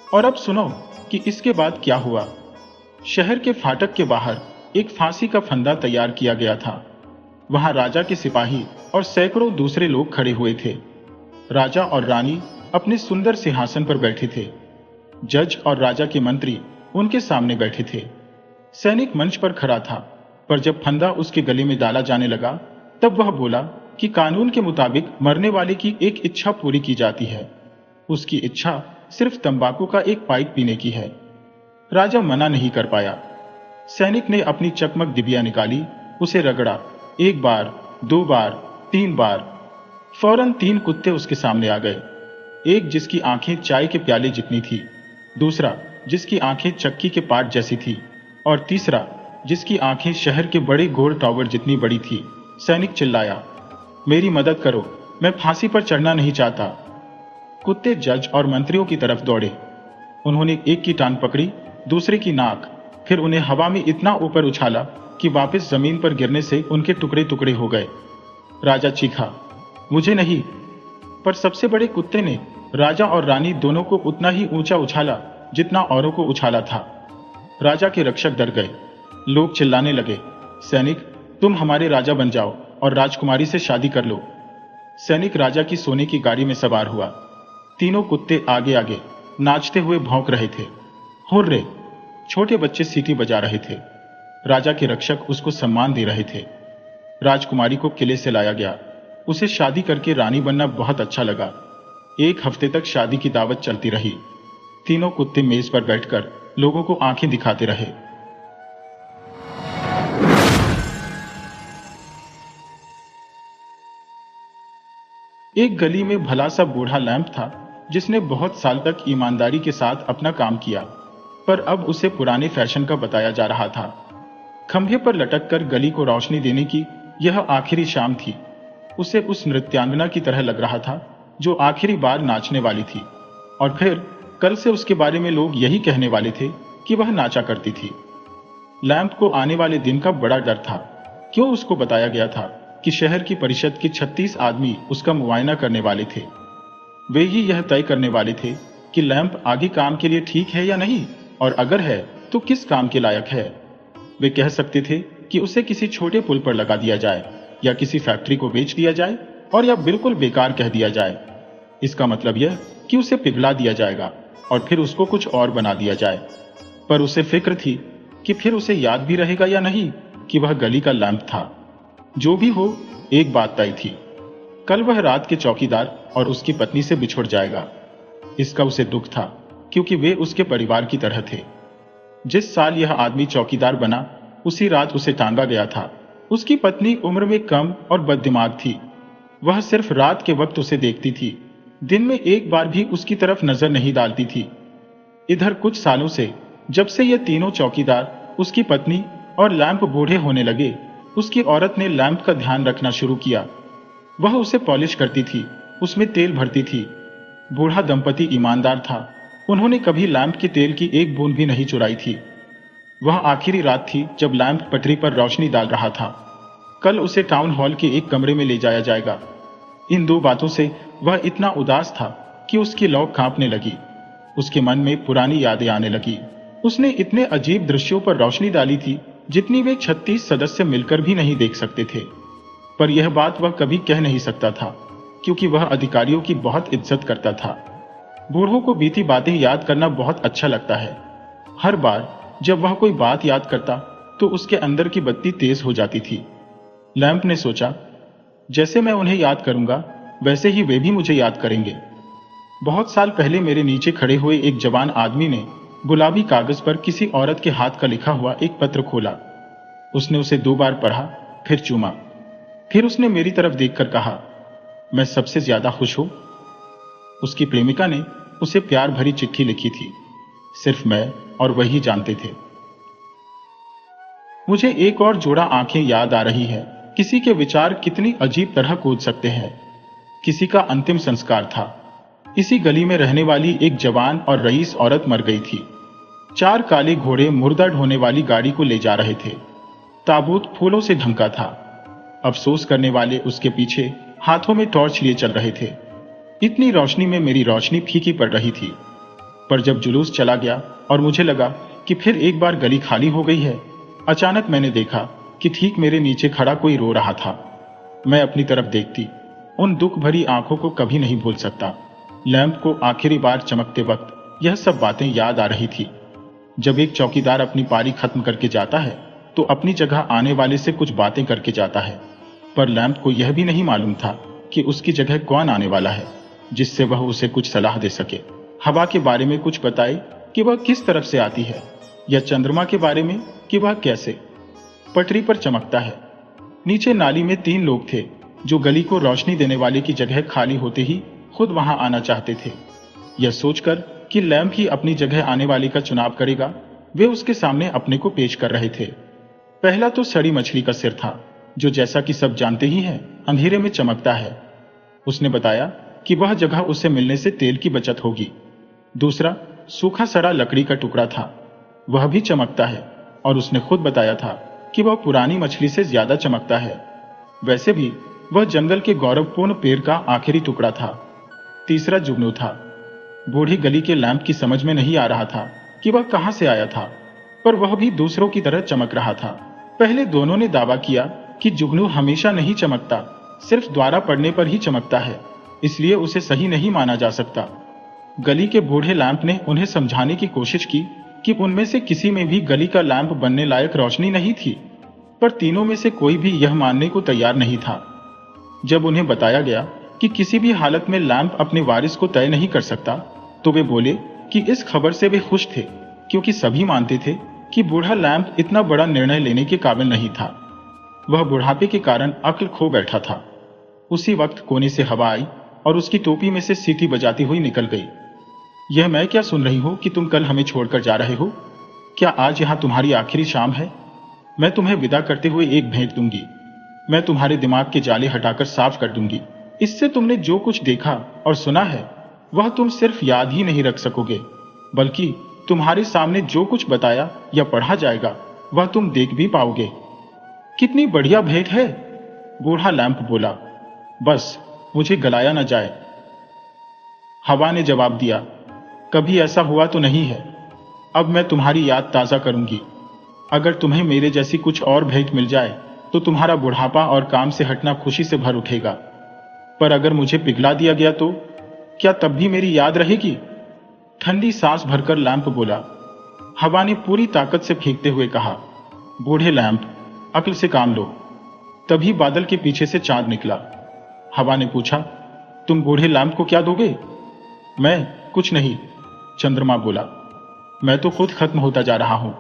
और अब सुनो कि इसके बाद क्या हुआ। शहर के फाटक के बाहर एक फांसी का फंदा तैयार किया गया था। वहां राजा के सिपाही और सैकड़ों दूसरे लोग खड़े हुए थे। राजा और रानी अपने सुंदर सिंहासन पर बैठे थे। जज और राजा के मंत्री उनके सामने बैठे थे। सैनिक मंच पर खड़ा था, पर जब फंदा उसके गले में डाला जाने लगा तब वह बोला कि कानून के मुताबिक मरने वाले की एक इच्छा पूरी की जाती है। उसकी इच्छा सिर्फ तंबाकू का एक पाइप पीने की है। राजा मना नहीं कर पाया। सैनिक ने अपनी चकमक डिबिया निकाली, उसे रगड़ा, 1 बार, 2 बार, 3 बार। फौरन 3 कुत्ते उसके सामने आ गए। एक जिसकी आंखें चाय के प्याले जितनी थी, दूसरा जिसकी आंखें चक्की के पाट जैसी थी, और तीसरा जिसकी आंखें शहर के बड़े गोल टावर जितनी बड़ी थी। सैनिक चिल्लाया, मेरी मदद करो, मैं फांसी पर चढ़ना नहीं चाहता। कुत्ते जज और मंत्रियों की तरफ दौड़े। उन्होंने एक की टांग पकड़ी, दूसरे की नाक, फिर उन्हें हवा में इतना ऊपर उछाला कि वापस जमीन पर गिरने से उनके टुकड़े टुकड़े हो गए। राजा चीखा, मुझे नहीं। पर सबसे बड़े कुत्ते ने राजा और रानी दोनों को उतना ही ऊंचा उछाला जितना औरों को उछाला था। राजा के रक्षक डर गए। लोग चिल्लाने लगे, सैनिक, तुम हमारे राजा बन जाओ और राजकुमारी से शादी कर लो। सैनिक राजा की सोने की गाड़ी में सवार हुआ। तीनों कुत्ते आगे आगे नाचते हुए भौंक रहे थे। हुर्रे! छोटे बच्चे सीटी बजा रहे थे। राजा के रक्षक उसको सम्मान दे रहे थे। राजकुमारी को किले से लाया गया। उसे शादी करके रानी बनना बहुत अच्छा लगा। 1 हफ्ते तक शादी की दावत चलती रही। तीनों कुत्ते मेज पर बैठकर लोगों को आंखें दिखाते रहे। एक गली में भला सा बूढ़ा लैंप था जिसने बहुत साल तक ईमानदारी के साथ अपना काम किया, पर अब उसे पुराने फैशन का बताया जा रहा था। खंभे पर लटक कर गली को रोशनी देने की यह आखिरी शाम थी। उसे उस नृत्यांगना की तरह लग रहा था जो आखिरी बार नाचने वाली थी, और फिर कल से उसके बारे में लोग यही कहने वाले थे कि वह नाचा करती थी। लैंप को आने वाले दिन का बड़ा डर था। क्यों उसको बताया गया था कि शहर की परिषद के 36 आदमी उसका मुआयना करने वाले थे। वे ही यह तय करने वाले थे कि लैंप आगे काम के लिए ठीक है या नहीं, और अगर है तो किस काम के लायक है। वे कह सकते थे कि उसे किसी छोटे पुल पर लगा दिया जाए, या किसी फैक्ट्री को बेच दिया जाए, और या बिल्कुल बेकार कह दिया जाए। इसका मतलब यह कि उसे पिघला दिया जाएगा और फिर उसको कुछ और बना दिया जाए। पर उसे फिक्र थी कि फिर उसे याद भी रहेगा या नहीं कि वह गली का लैंप था। जो भी हो, एक बात तय थी, कल वह रात के चौकीदार और उसकी पत्नी से बिछुड़ जाएगा। इसका उसे दुख था, क्योंकि वे उसके परिवार की तरह थे। जिस साल यह आदमी चौकीदार बना, उसी रात उसे टांगा गया था। उसकी पत्नी उम्र में कम और बददिमाग थी। वह सिर्फ रात के वक्त उसे देखती थी, दिन में एक बार भी उसकी तरफ नजर नहीं डालती थी। इधर कुछ सालों से, जब से ये तीनों चौकीदार, उसकी पत्नी और लैंप बूढ़े होने लगे, उसकी औरत ने लैंप का ध्यान रखना शुरू किया। वह उसे पॉलिश करती थी, उसमें तेल भरती थी। बूढ़ा दंपति ईमानदार था, उन्होंने कभी लैंप के तेल की एक बूंद भी नहीं चुराई थी। वह आखिरी रात थी जब लैंप पटरी पर रोशनी डाल रहा था। कल उसे टाउन हॉल के एक कमरे में ले जाया जाएगा। इन दो बातों से वह इतना उदास था कि उसकी लौ कांपने लगी। उसके मन में पुरानी यादें आने लगी। उसने इतने अजीब दृश्यों पर रोशनी डाली थी जितनी वे 36 सदस्य मिलकर भी नहीं देख सकते थे। पर यह बात वह कभी कह नहीं सकता था, क्योंकि वह अधिकारियों की बहुत इज्जत करता था। बूढ़ों को बीती बातें याद करना बहुत अच्छा लगता है। हर बार जब वह कोई बात याद करता तो उसके अंदर की बत्ती तेज हो जाती थी। लैंप ने सोचा, जैसे मैं उन्हें याद करूंगा वैसे ही वे भी मुझे याद करेंगे। बहुत साल पहले मेरे नीचे खड़े हुए एक जवान आदमी ने गुलाबी कागज पर किसी औरत के हाथ का लिखा हुआ एक पत्र खोला। उसने उसे 2 बार पढ़ा, फिर चूमा। फिर उसने मेरी तरफ देखकर कहा, मैं सबसे ज्यादा खुश हूं। उसकी प्रेमिका ने उसे प्यार भरी चिट्ठी लिखी थी। सिर्फ मैं और वही जानते थे। मुझे एक और जोड़ा आंखें याद आ रही है। किसी के विचार कितनी अजीब तरह कूद सकते हैं। किसी का अंतिम संस्कार था। इसी गली में रहने वाली एक जवान और रईस औरत मर गई थी। 4 काले घोड़े मुर्दा ढोने वाली गाड़ी को ले जा रहे थे। ताबूत फूलों से ढंका था। अफसोस करने वाले उसके पीछे हाथों में टॉर्च लिए चल रहे थे। इतनी रोशनी में मेरी रोशनी फीकी पड़ रही थी। पर जब जुलूस चला गया और मुझे लगा कि फिर एक बार गली खाली हो गई है, अचानक मैंने देखा कि ठीक मेरे नीचे खड़ा कोई रो रहा था। मैं अपनी तरफ देखती, उन दुख भरी आंखों को कभी नहीं भूल सकता। लैंप को आखिरी बार चमकते वक्त यह सब बातें याद आ रही थी। जब एक चौकीदार अपनी पारी खत्म करके जाता है तो अपनी जगह आने वाले से कुछ बातें करके जाता है, पर लैंप को यह भी नहीं मालूम था कि उसकी जगह कौन आने वाला है जिससे वह उसे कुछ सलाह दे सके। हवा के बारे में कुछ बताए कि वह किस तरफ से आती है, या चंद्रमा के बारे में कि वह कैसे पटरी पर चमकता है। नीचे नाली में 3 लोग थे जो गली को रोशनी देने वाले की जगह खाली होते ही खुद वहां आना चाहते थे। यह सोचकर कि लैंप ही अपनी जगह आने वाले का चुनाव करेगा, वे उसके सामने अपने को पेश कर रहे थे। पहला तो सड़ी मछली का सिर था, जो जैसा कि सब जानते ही हैं अंधेरे में चमकता है। उसने बताया कि वह जगह उसे मिलने से तेल की बचत होगी। दूसरा सूखा सड़ा लकड़ी का टुकड़ा था, वह भी चमकता है, और उसने खुद बताया था कि वह पुरानी मछली से ज्यादा चमकता है। वैसे भी वह जंगल के गौरवपूर्ण पेड़ का आखिरी टुकड़ा था। तीसरा जुगनू था। बूढ़ी गली के लैंप की समझ में नहीं आ रहा था कि वह कहां से आया था, पर वह भी दूसरों की तरह चमक रहा था। पहले दोनों ने दावा किया कि जुगनू हमेशा नहीं चमकता, सिर्फ द्वारा पड़ने पर ही चमकता है, इसलिए उसे सही नहीं माना जा सकता। गली के बूढ़े लैंप ने उन्हें समझाने की कोशिश की कि उनमें से किसी में भी गली का लैंप बनने लायक रोशनी नहीं थी, पर तीनों में से कोई भी यह मानने को तैयार नहीं था। जब उन्हें बताया गया कि किसी भी हालत में लैंप अपने वारिस को तय नहीं कर सकता, तो वे बोले कि इस खबर से वे खुश थे, क्योंकि सभी मानते थे कि बूढ़ा लैंप इतना बड़ा निर्णय लेने के काबिल नहीं था। वह बुढ़ापे के कारण अक्ल खो बैठा था। उसी वक्त कोने से हवा आई और उसकी टोपी में से सीटी बजाती हुई निकल गई। यह मैं क्या सुन रही हूं कि तुम कल हमें छोड़कर जा रहे हो? क्या आज यहां तुम्हारी आखिरी शाम है? मैं तुम्हें विदा करते हुए एक भेंट दूंगी। मैं तुम्हारे दिमाग के जाले हटाकर साफ कर दूंगी। इससे तुमने जो कुछ देखा और सुना है वह तुम सिर्फ याद ही नहीं रख सकोगे, बल्कि तुम्हारे सामने जो कुछ बताया या पढ़ा जाएगा वह तुम देख भी पाओगे। कितनी बढ़िया भेंट है, बूढ़ा लैंप बोला। बस मुझे गलाया न जाए। हवा ने जवाब दिया, कभी ऐसा हुआ तो नहीं है। अब मैं तुम्हारी याद ताजा करूंगी। अगर तुम्हें मेरे जैसी कुछ और भेंट मिल जाए तो तुम्हारा बुढ़ापा और काम से हटना खुशी से भर उठेगा। पर अगर मुझे पिघला दिया गया तो क्या तब भी मेरी याद रहेगी? ठंडी सांस भरकर लैंप बोला। हवा ने पूरी ताकत से फेंकते हुए कहा, बूढ़े लैंप, अक्ल से काम लो। तभी बादल के पीछे से चांद निकला। हवा ने पूछा, तुम बूढ़े लैंप को क्या दोगे? मैं कुछ नहीं, चंद्रमा बोला। मैं तो खुद खत्म होता जा रहा हूं।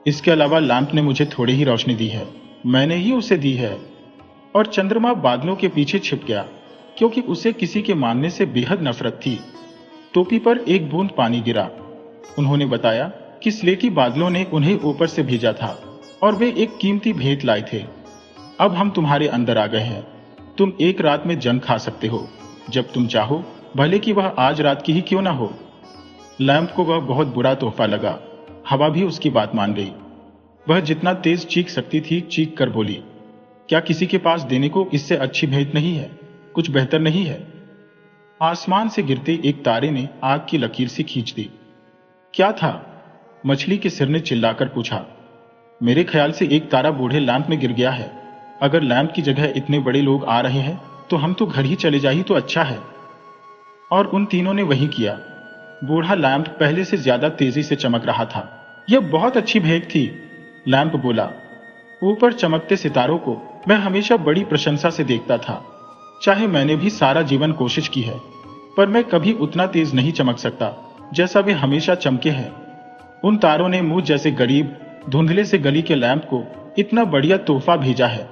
इसके अलावा लैंप ने मुझे थोड़ी ही रोशनी दी है, मैंने ही उसे दी है। और चंद्रमा बादलों के पीछे छिप गया, क्योंकि उसे किसी के मानने से बेहद नफरत थी। टोपी पर एक बूंद पानी गिरा। उन्होंने बताया कि स्लेटी बादलों ने उन्हें ऊपर से भेजा था और वे एक कीमती भेंट लाए थे। अब हम तुम्हारे अंदर आ गए हैं। तुम एक रात में जंग खा सकते हो, जब तुम चाहो, भले कि वह आज रात की ही क्यों ना हो। लैंप को वह बहुत बुरा तोहफा लगा। हवा भी उसकी बात मान गई। वह जितना तेज चीख सकती थी चीख कर बोली, क्या किसी के पास देने को इससे अच्छी भेंट नहीं है? कुछ बेहतर नहीं है? आसमान से गिरते एक तारे ने आग की लकीर सी खींच दी। क्या था? मछली के सिर ने चिल्लाकर पूछा। मेरे ख्याल से एक तारा बूढ़े लैंप में गिर गया है। अगर लैंप की जगह इतने बड़े लोग आ रहे हैं तो हम तो घर ही चले जाए तो अच्छा है। और उन तीनों ने वही किया। बूढ़ा लैंप पहले से ज्यादा तेजी से चमक रहा था। यह बहुत अच्छी भेंट थी, लैंप बोला। ऊपर चमकते सितारों को मैं हमेशा बड़ी प्रशंसा से देखता था। चाहे मैंने भी सारा जीवन कोशिश की है, पर मैं कभी उतना तेज नहीं चमक सकता जैसा वे हमेशा चमके हैं। उन तारों ने मुझ जैसे गरीब धुंधले से गली के लैंप को इतना बढ़िया तोहफा भेजा है।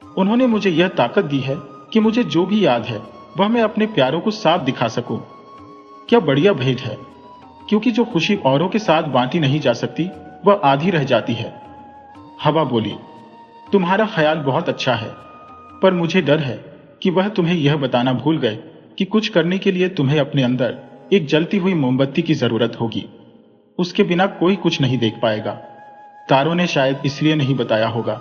उन्होंने मुझे यह ताकत दी है कि मुझे जो भी याद है वह मैं अपने प्यारों को साफ दिखा सकूं। क्या बढ़िया भेंट है, क्योंकि जो खुशी औरों के साथ बांटी नहीं जा सकती वह आधी रह जाती है। हवा बोली, तुम्हारा ख्याल बहुत अच्छा है, पर मुझे डर है कि वह तुम्हें यह बताना भूल गए कि कुछ करने के लिए तुम्हें अपने अंदर एक जलती हुई मोमबत्ती की जरूरत होगी। उसके बिना कोई कुछ नहीं देख पाएगा। तारों ने शायद इसलिए नहीं बताया होगा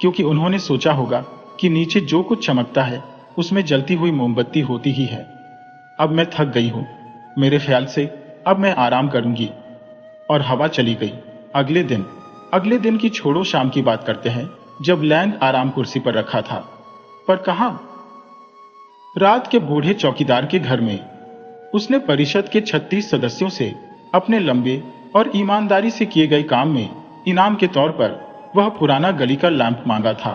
क्योंकि उन्होंने सोचा होगा कि नीचे जो कुछ चमकता है उसमें जलती हुई मोमबत्ती होती ही है। अब मैं थक गई हूं, मेरे ख्याल से अब मैं आराम करूंगी। और हवा चली गई। अगले दिन की छोड़ो, शाम की बात करते हैं, जब लैंड आराम कुर्सी पर रखा था। पर कहां? रात के बूढ़े चौकीदार के घर में। उसने परिषद के 36 सदस्यों से अपने लंबे और ईमानदारी से किए गए काम में इनाम के तौर पर वह पुराना गली का लैंप मांगा था।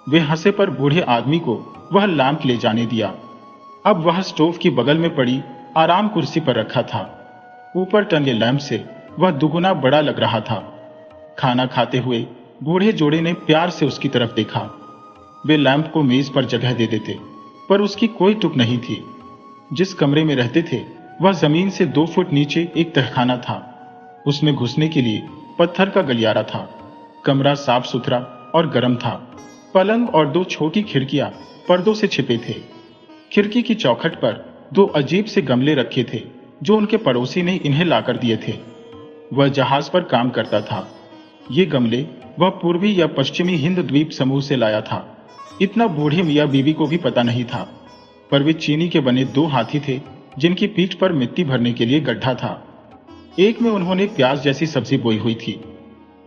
वे हंसे पर बूढ़े आदमी को वह लैंप ले जाने दिया। अब वह स्टोव की बगल में पड़ी आराम कुर्सी पर रखा था। ऊपर टंगे लैंप से वह दुगुना बड़ा लग रहा था। खाना खाते हुए बूढ़े जोड़े ने प्यार से उसकी तरफ देखा। वे लैंप को मेज पर जगह दे देते, पर उसकी कोई टुक नहीं थी। जिस कमरे में रहते थे वह जमीन से 2 फुट नीचे एक तहखाना था। उसमें घुसने के लिए पत्थर का गलियारा था। कमरा साफ सुथरा और गर्म था। पलंग और 2 छोटी खिड़कियां पर्दों से छिपे थे। खिड़की की चौखट पर 2 अजीब से गमले रखे थे जो उनके पड़ोसी ने इन्हें लाकर दिए थे। वह जहाज पर काम करता था। ये गमले वह पूर्वी या पश्चिमी हिंद द्वीप समूह से लाया था। इतना बूढ़े मियाँ बीवी को भी पता नहीं था, पर वे चीनी के बने 2 हाथी थे जिनकी पीठ पर मिट्टी भरने के लिए गड्ढा था। एक में उन्होंने प्याज जैसी सब्जी बोई हुई थी।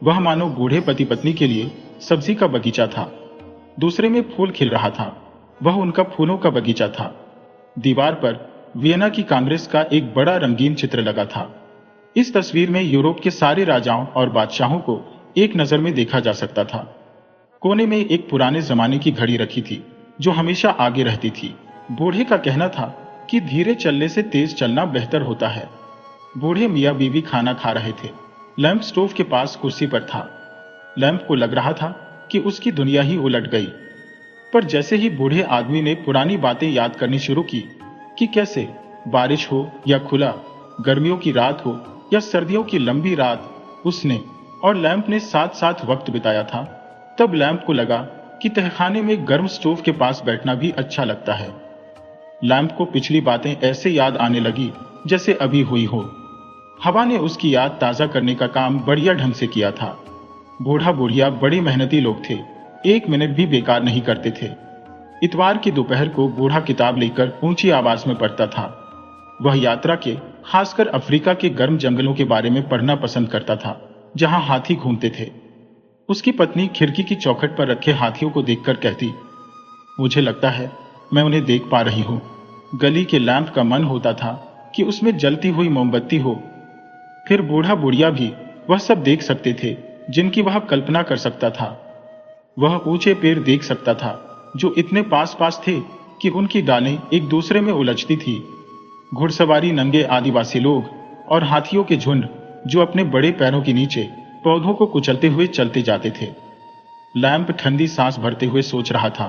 वह मानो बूढ़े पति पत्नी के लिए सब्जी का बगीचा था। दूसरे में फूल खिल रहा था। वह उनका फूलों का बगीचा था। दीवार पर वियना की कांग्रेस का एक बड़ा रंगीन चित्र लगा था। इस तस्वीर में यूरोप के सारे राजाओं और बादशाहों को एक नजर में देखा जा सकता था। कोने में एक पुराने जमाने की घड़ी रखी थी जो हमेशा आगे रहती थी। बूढ़े का कहना था कि धीरे चलने से तेज चलना बेहतर होता है। बूढ़े मियाँ बीवी खाना खा रहे थे। लैंप स्टोव के पास कुर्सी पर था। लैंप को लग रहा था कि उसकी दुनिया ही उलट गई। पर जैसे ही बूढ़े आदमी ने पुरानी बातें याद करनी शुरू की कि कैसे बारिश हो या खुला, गर्मियों की रात हो या सर्दियों की लंबी रात, उसने और लैंप ने साथ साथ वक्त बिताया था, तब लैंप को लगा कि तहखाने में गर्म स्टोव के पास बैठना भी अच्छा लगता है। लैंप को पिछली बातें ऐसे याद आने लगी जैसे अभी हुई हो। हवा ने उसकी याद ताजा करने का काम बढ़िया ढंग से किया था। बूढ़ा बुढ़िया बड़े मेहनती लोग थे, एक मिनट भी बेकार नहीं करते थे। इतवार की दोपहर को बूढ़ा किताब लेकर ऊंची आवाज में पढ़ता था। वह यात्रा के, खासकर अफ्रीका के गर्म जंगलों के बारे में पढ़ना पसंद करता था, जहां हाथी घूमते थे। उसकी पत्नी खिड़की की चौखट पर रखे हाथियों को देखकर कहती, मुझे लगता है मैं उन्हें देख पा रही हूं। गली के लैंप का मन होता था कि उसमें जलती हुई मोमबत्ती हो। फिर बूढ़ा बुढ़िया भी वह सब देख सकते थे जिनकी वह कल्पना कर सकता था। वह ऊंचे पेड़ देख सकता था जो इतने पास पास थे कि उनकी डालें एक दूसरे में उलझती थी। घुड़सवारी नंगे आदिवासी लोग और हाथियों के झुंड जो अपने बड़े पैरों के नीचे पौधों को कुचलते हुए चलते जाते थे। लैंप ठंडी सांस भरते हुए सोच रहा था,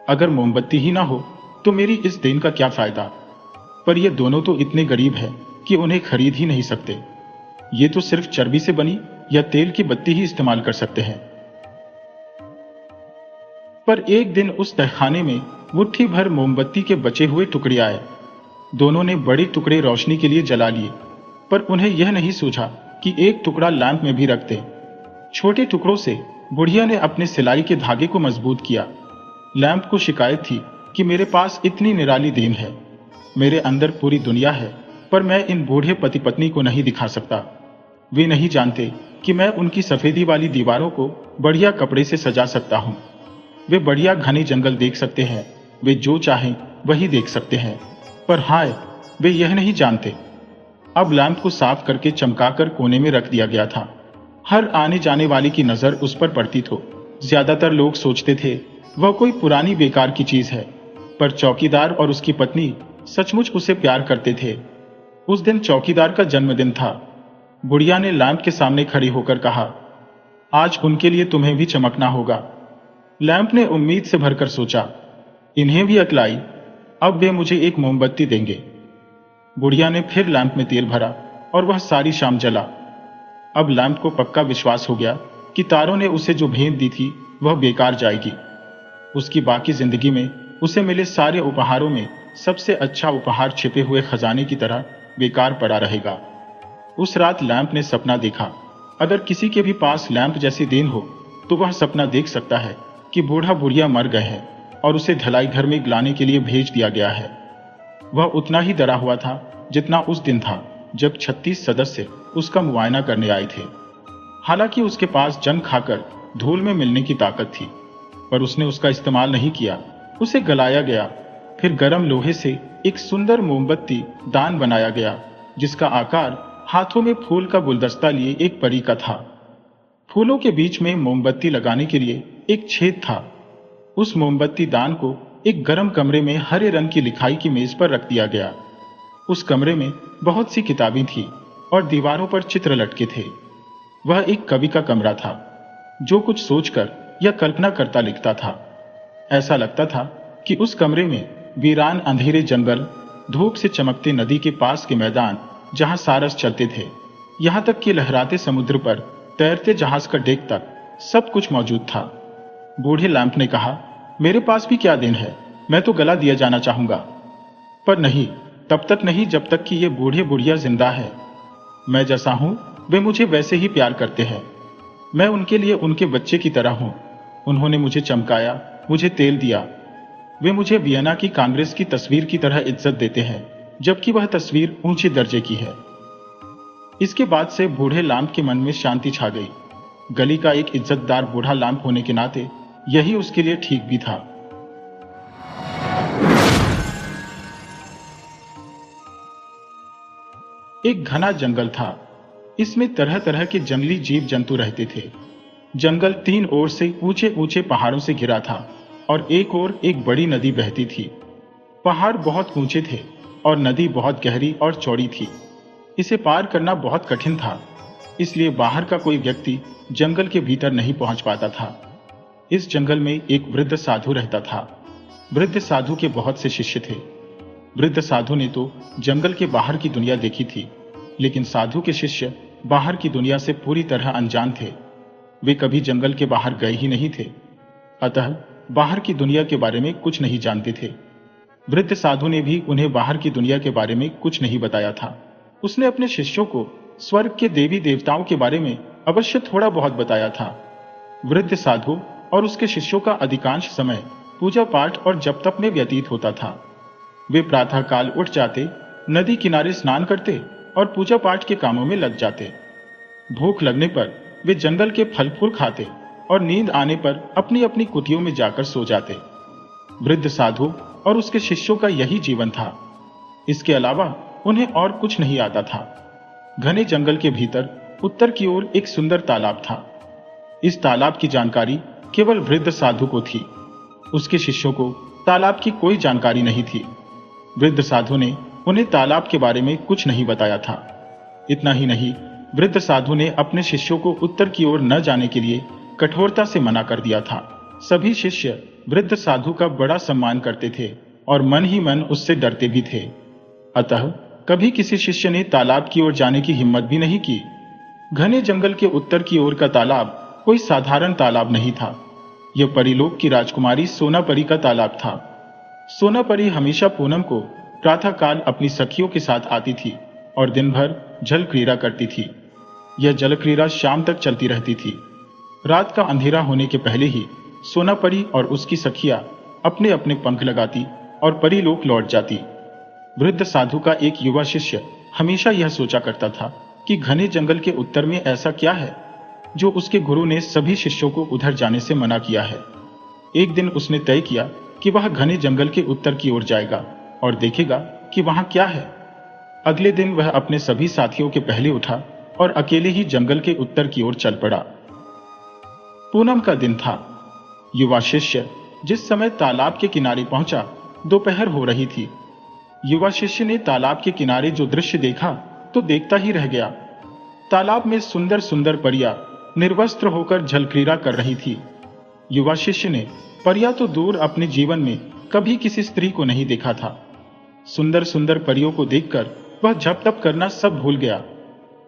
अगर मोमबत्ती ही ना हो तो मेरी इस देन का क्या फायदा। पर ये दोनों तो इतने गरीब हैं कि उन्हें खरीद ही नहीं सकते। ये तो सिर्फ चर्बी से बनी या तेल की बत्ती ही इस्तेमाल कर सकते हैं। पर एक दिन उस तहखाने में मुट्ठी भर मोमबत्ती के बचे हुए टुकड़े आए। दोनों ने बड़े टुकड़े रोशनी के लिए जला लिए, पर उन्हें यह नहीं सूझा कि एक टुकड़ा लैंप में भी रख दें। छोटे टुकड़ों से बुढ़िया ने अपने सिलाई के धागे को मजबूत किया। लैंप को शिकायत थी कि मेरे पास इतनी निराली देन है, मेरे अंदर पूरी दुनिया है, पर मैं इन बूढ़े पति पत्नी को नहीं दिखा सकता। वे नहीं जानते कि मैं उनकी सफेदी वाली दीवारों को बढ़िया कपड़े से सजा सकता हूं। वे बढ़िया घने जंगल देख सकते हैं, वे जो चाहें वही देख सकते हैं, पर हाय, वे यह नहीं जानते। अब लैंप को साफ करके चमकाकर कोने में रख दिया गया था। हर आने जाने वाले की नजर उस पर पड़ती तो ज्यादातर लोग सोचते थे वह कोई पुरानी बेकार की चीज है, पर चौकीदार और उसकी पत्नी सचमुच उसे प्यार करते थे। उस दिन चौकीदार का जन्मदिन था। बुढ़िया ने लैंप के सामने खड़ी होकर कहा, आज उनके लिए तुम्हें भी चमकना होगा। लैंप ने उम्मीद से भरकर सोचा, इन्हें भी अकलाई, अब वे मुझे एक मोमबत्ती देंगे। बुढ़िया ने फिर लैंप में तेल भरा और वह सारी शाम जला। अब लैंप को पक्का विश्वास हो गया कि तारों ने उसे जो भेंट दी थी वह बेकार जाएगी। उसकी बाकी जिंदगी में उसे मिले सारे उपहारों में सबसे अच्छा उपहार छिपे हुए खजाने की तरह बेकार पड़ा रहेगा। उस रात लैंप ने सपना देखा। अगर किसी के भी पास लैंप जैसी देन हो तो वह सपना देख सकता है कि बूढ़ा बुढ़िया मर गए हैं और उसे ढलाई घर में लाने के लिए भेज दिया गया है। वह उतना ही डरा हुआ था जितना उस दिन था जब 36 सदस्य उसका मुआयना करने आए थे। हालांकि उसके पास जंग खाकर धूल में मिलने की ताकत थी, पर उसने उसका इस्तेमाल नहीं किया। उसे गलाया गया, फिर गर्म लोहे से एक सुंदर मोमबत्ती दान बनाया गया, जिसका आकार हाथों में फूल का गुलदस्ता लिए एक परी का था। फूलों के बीच में मोमबत्ती लगाने के लिए एक छेद था। उस मोमबत्ती दान को एक गर्म कमरे में हरे रंग की लिखाई की मेज पर रख दिया गया। उस कमरे में बहुत सी किताबें थी और दीवारों पर चित्र लटके थे। वह एक कवि का कमरा था, जो कुछ सोचकर या कल्पना करता लिखता था। ऐसा लगता था कि उस कमरे में वीरान अंधेरे जंगल, धूप से चमकते नदी के पास के मैदान जहां सारस चलते थे, यहां तक कि लहराते समुद्र पर तैरते जहाज का डेक तक सब कुछ मौजूद था। बूढ़े लैंप ने कहा, मेरे पास भी क्या दिन है, मैं तो गला दिया जाना चाहूंगा। पर नहीं, तब तक नहीं जब तक कि ये बूढ़े बुढ़िया जिंदा है। मैं जैसा हूं वे मुझे वैसे ही प्यार करते हैं। मैं उनके लिए उनके बच्चे की तरह हूं। उन्होंने मुझे चमकाया, मुझे तेल दिया। वे मुझे वियना की कांग्रेस की तस्वीर की तरह इज्जत देते हैं, जबकि वह तस्वीर ऊंचे दर्जे की है। इसके बाद से बूढ़े लैंप के मन में शांति छा गई। गली का एक इज्जतदार बूढ़ा लैंप होने के नाते यही उसके लिए ठीक भी था। एक घना जंगल था। इसमें तरह तरह के जंगली जीव जंतु रहते थे। जंगल 3 ओर से ऊंचे ऊंचे पहाड़ों से घिरा था और एक ओर एक बड़ी नदी बहती थी। पहाड़ बहुत ऊंचे थे और नदी बहुत गहरी और चौड़ी थी। इसे पार करना बहुत कठिन था, इसलिए बाहर का कोई व्यक्ति जंगल के भीतर नहीं पहुंच पाता था। इस जंगल में एक वृद्ध साधु रहता था। वृद्ध साधु के बहुत से शिष्य थे। वृद्ध साधु ने तो जंगल के बाहर की दुनिया देखी थी, लेकिन साधु के शिष्य बाहर की दुनिया से पूरी तरह अनजान थे। वे कभी जंगल के बाहर गए ही नहीं थे, अतः बाहर की दुनिया के बारे में कुछ नहीं जानते थे। वृद्ध साधु ने भी उन्हें बाहर की दुनिया के बारे में कुछ नहीं बताया था। उसने अपने शिष्यों को स्वर्ग के देवी देवताओं के बारे में अवश्य थोड़ा बहुत बताया था। वृद्ध साधु और उसके शिष्यों का अधिकांश समय पूजा पाठ और जप तप में व्यतीत होता था। वे प्रातः काल उठ जाते, नदी किनारे स्नान करते और पूजा पाठ के कामों में लग जाते। भूख लगने पर वे जंगल के फल फूल खाते और नींद आने पर अपनी अपनी कुटियों में जाकर सो जाते। वृद्ध साधु और उसके शिष्यों का यही जीवन था। इसके अलावा उन्हें और कुछ नहीं आता था। घने जंगल के भीतर उत्तर की ओर एक सुंदर तालाब था। इस तालाब की जानकारी केवल वृद्ध साधु को थी। उसके शिष्यों को तालाब की कोई जानकारी नहीं थी। वृद्ध साधु ने उन्हें तालाब के बारे में कुछ नहीं बताया था। इतना ही नहीं, वृद्ध साधु ने अपने शिष्यों को उत्तर की ओर न जाने के लिए कठोरता से मना कर दिया था। सभी शिष्य वृद्ध साधु का बड़ा सम्मान करते थे और मन ही मन उससे डरते भी थे। अतः कभी किसी शिष्य ने तालाब की ओर जाने की हिम्मत भी नहीं की। घने जंगल के उत्तर की ओर का तालाब कोई साधारण तालाब नहीं था। यह परीलोक की राजकुमारी सोनापरी का तालाब था। सोनापरी हमेशा पूनम को प्रातः काल अपनी सखियों के साथ आती थी और दिन भर जल क्रीड़ा करती थी। यह जल क्रीड़ा शाम तक चलती रहती थी। रात का अंधेरा होने के पहले ही सोनापरी और उसकी सखियां अपने अपने पंख लगाती और परीलोक लौट जाती। वृद्ध साधु का एक युवा शिष्य हमेशा यह सोचा करता था कि घने जंगल के उत्तर में ऐसा क्या है जो उसके गुरु ने सभी शिष्यों को उधर जाने से मना किया है। एक दिन उसने तय किया कि वह घने जंगल के उत्तर की ओर जाएगा और देखेगा कि वहां क्या है। अगले दिन वह अपने सभी साथियों के पहले उठा और अकेले ही जंगल के उत्तर की ओर चल पड़ा। पूनम का दिन था। युवा शिष्य जिस समय तालाब के किनारे पहुंचा, दोपहर हो रही थी। युवा शिष्य ने तालाब के किनारे जो दृश्य देखा तो देखता ही रह गया। तालाब में सुंदर सुंदर परियां निर्वस्त्र होकर जलक्रीड़ा कर रही थी। युवा शिष्य ने परियां तो दूर अपने जीवन में कभी किसी स्त्री को नहीं देखा था। सुंदर सुंदर परियों को देखकर वह जप तप करना सब भूल गया।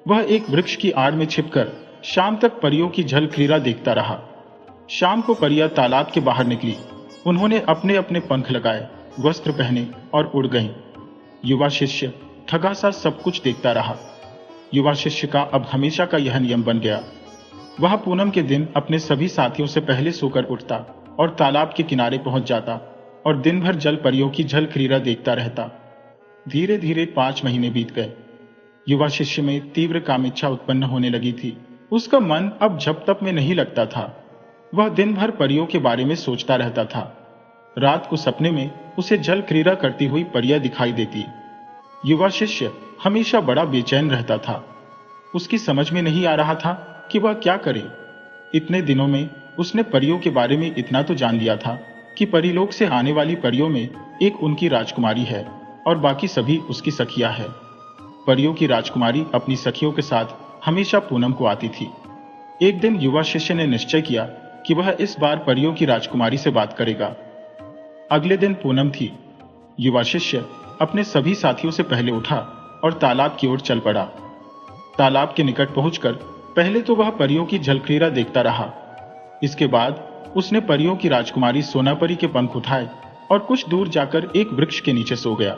वह एक वृक्ष की आड़ में छिपकर शाम तक परियों की जलक्रीड़ा देखता रहा। शाम को परियां तालाब के बाहर निकली। उन्होंने अपने अपने पंख लगाए, वस्त्र पहने और उड़ गईं। युवा शिष्य ठगा सा सब कुछ देखता रहा। युवा शिष्य का अब हमेशा का यह नियम बन गया। वह पूनम के दिन अपने सभी साथियों से पहले सोकर उठता और तालाब के किनारे पहुंच जाता और दिन भर जल परियों की जल क्रीड़ा देखता रहता। धीरे धीरे 5 महीने बीत गए। युवा शिष्य में तीव्र कामेच्छा उत्पन्न होने लगी थी। उसका मन अब जप तप में नहीं लगता था। वह दिन भर परियों के बारे में सोचता रहता था। रात को सपने में उसे जल क्रीड़ा करती हुई परियां दिखाई देती। युवा शिष्य हमेशा बड़ा बेचैन रहता था। उसकी समझ में नहीं आ रहा था कि वह क्या करे। इतने दिनों में उसने परियों के बारे में इतना तो जान लिया था कि परीलोक से आने वाली परियों में एक उनकी राजकुमारी है और बाकी सभी उसकी सखियां हैं। परियों की राजकुमारी अपनी सखियों के साथ हमेशा पूनम को आती थी। एक दिन युवा शिष्य ने निश्चय किया कि वह इस बार परियों की राजकुमारी से बात करेगा। अगले दिन पूनम थी। युवा शिष्य अपने सभी साथियों से पहले उठा और तालाब की ओर चल पड़ा। तालाब के निकट पहुंचकर पहले तो वह परियों की जलक्रीड़ा देखता रहा। इसके बाद उसने परियों की राजकुमारी सोनापरी के पंख उठाए और कुछ दूर जाकर एक वृक्ष के नीचे सो गया।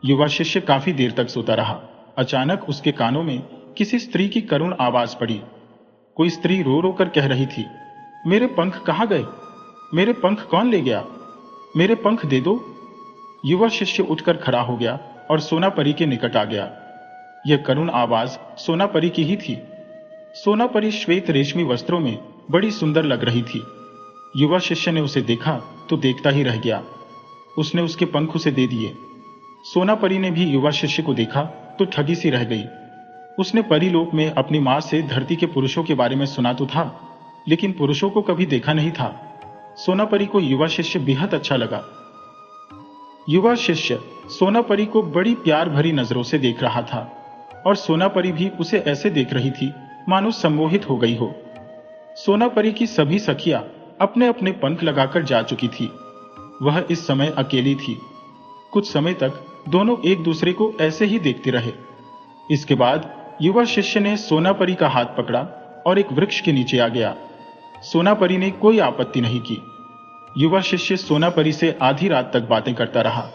युवा शिष्य काफी देर तक सोता रहा। अचानक उसके कानों में किसी स्त्री की करुण आवाज पड़ी। कोई स्त्री रो रो कर कह रही थी, मेरे पंख कहाँ गए? मेरे पंख कौन ले गया? मेरे पंख दे दो। युवा शिष्य उठकर खड़ा हो गया और सोनापरी के निकट आ गया। यह करुण आवाज सोनापरी की ही थी। सोनापरी श्वेत रेशमी वस्त्रों में बड़ी सुंदर लग रही थी। युवा शिष्य ने उसे देखा तो देखता ही रह गया। उसने उसके पंख उसे दे दिए। सोनापरी ने भी युवा शिष्य को देखा तो ठगी सी रह गई। उसने परीलोक में अपनी मां से धरती के पुरुषों के बारे में सुना तो था, लेकिन पुरुषों को कभी देखा नहीं था। सोनापरी को युवा शिष्य बेहद अच्छा लगा। युवा शिष्य सोनापरी को बड़ी प्यार भरी नजरों से देख रहा था और सोनापरी भी उसे ऐसे देख रही थी मानो सम्मोहित हो गई हो। सोनापरी की सभी सखियां अपने अपने पंख लगाकर जा चुकी थी। वह इस समय अकेली थी। कुछ समय तक दोनों एक दूसरे को ऐसे ही देखते रहे। इसके बाद युवा शिष्य ने सोनापरी का हाथ पकड़ा और एक वृक्ष के नीचे आ गया। सोनापरी ने कोई आपत्ति नहीं की। युवा शिष्य सोनापरी से आधी रात तक बातें करता रहा।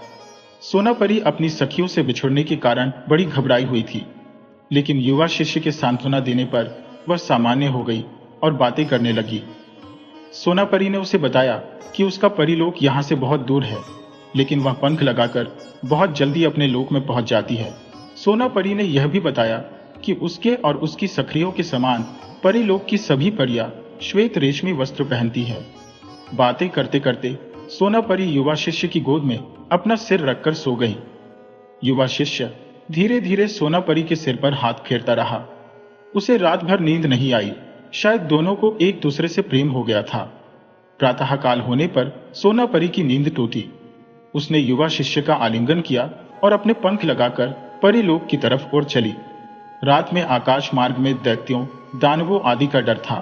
सोनापरी अपनी सखियों से बिछुड़ने के कारण बड़ी घबराई हुई थी, लेकिन युवा शिष्य के सांत्वना देने पर वह सामान्य हो गई और बातें करने लगी। सोनापरी ने उसे बताया कि उसका परीलोक यहाँ से बहुत दूर है, लेकिन वह पंख लगाकर बहुत जल्दी अपने लोक में पहुंच जाती है। सोनापरी ने यह भी बताया कि उसके और उसकी सखियों के समान परीलोक की सभी परियां श्वेत रेशमी वस्त्र पहनती है। बातें करते करते सोनापरी युवा शिष्य की गोद में अपना सिर रखकर सो गई। युवा शिष्य धीरे धीरे सोनापरी के सिर पर हाथ फेरता रहा। उसे रात भर नींद नहीं आई। शायद दोनों को एक दूसरे से प्रेम हो गया था। प्रातःकाल होने पर सोनापरी की नींद टूटी। उसने युवा शिष्य का आलिंगन किया और अपने पंख लगाकर परीलोक की तरफ ओर चली। रात में आकाश मार्ग में दैत्यों, दानवों आदि का डर था,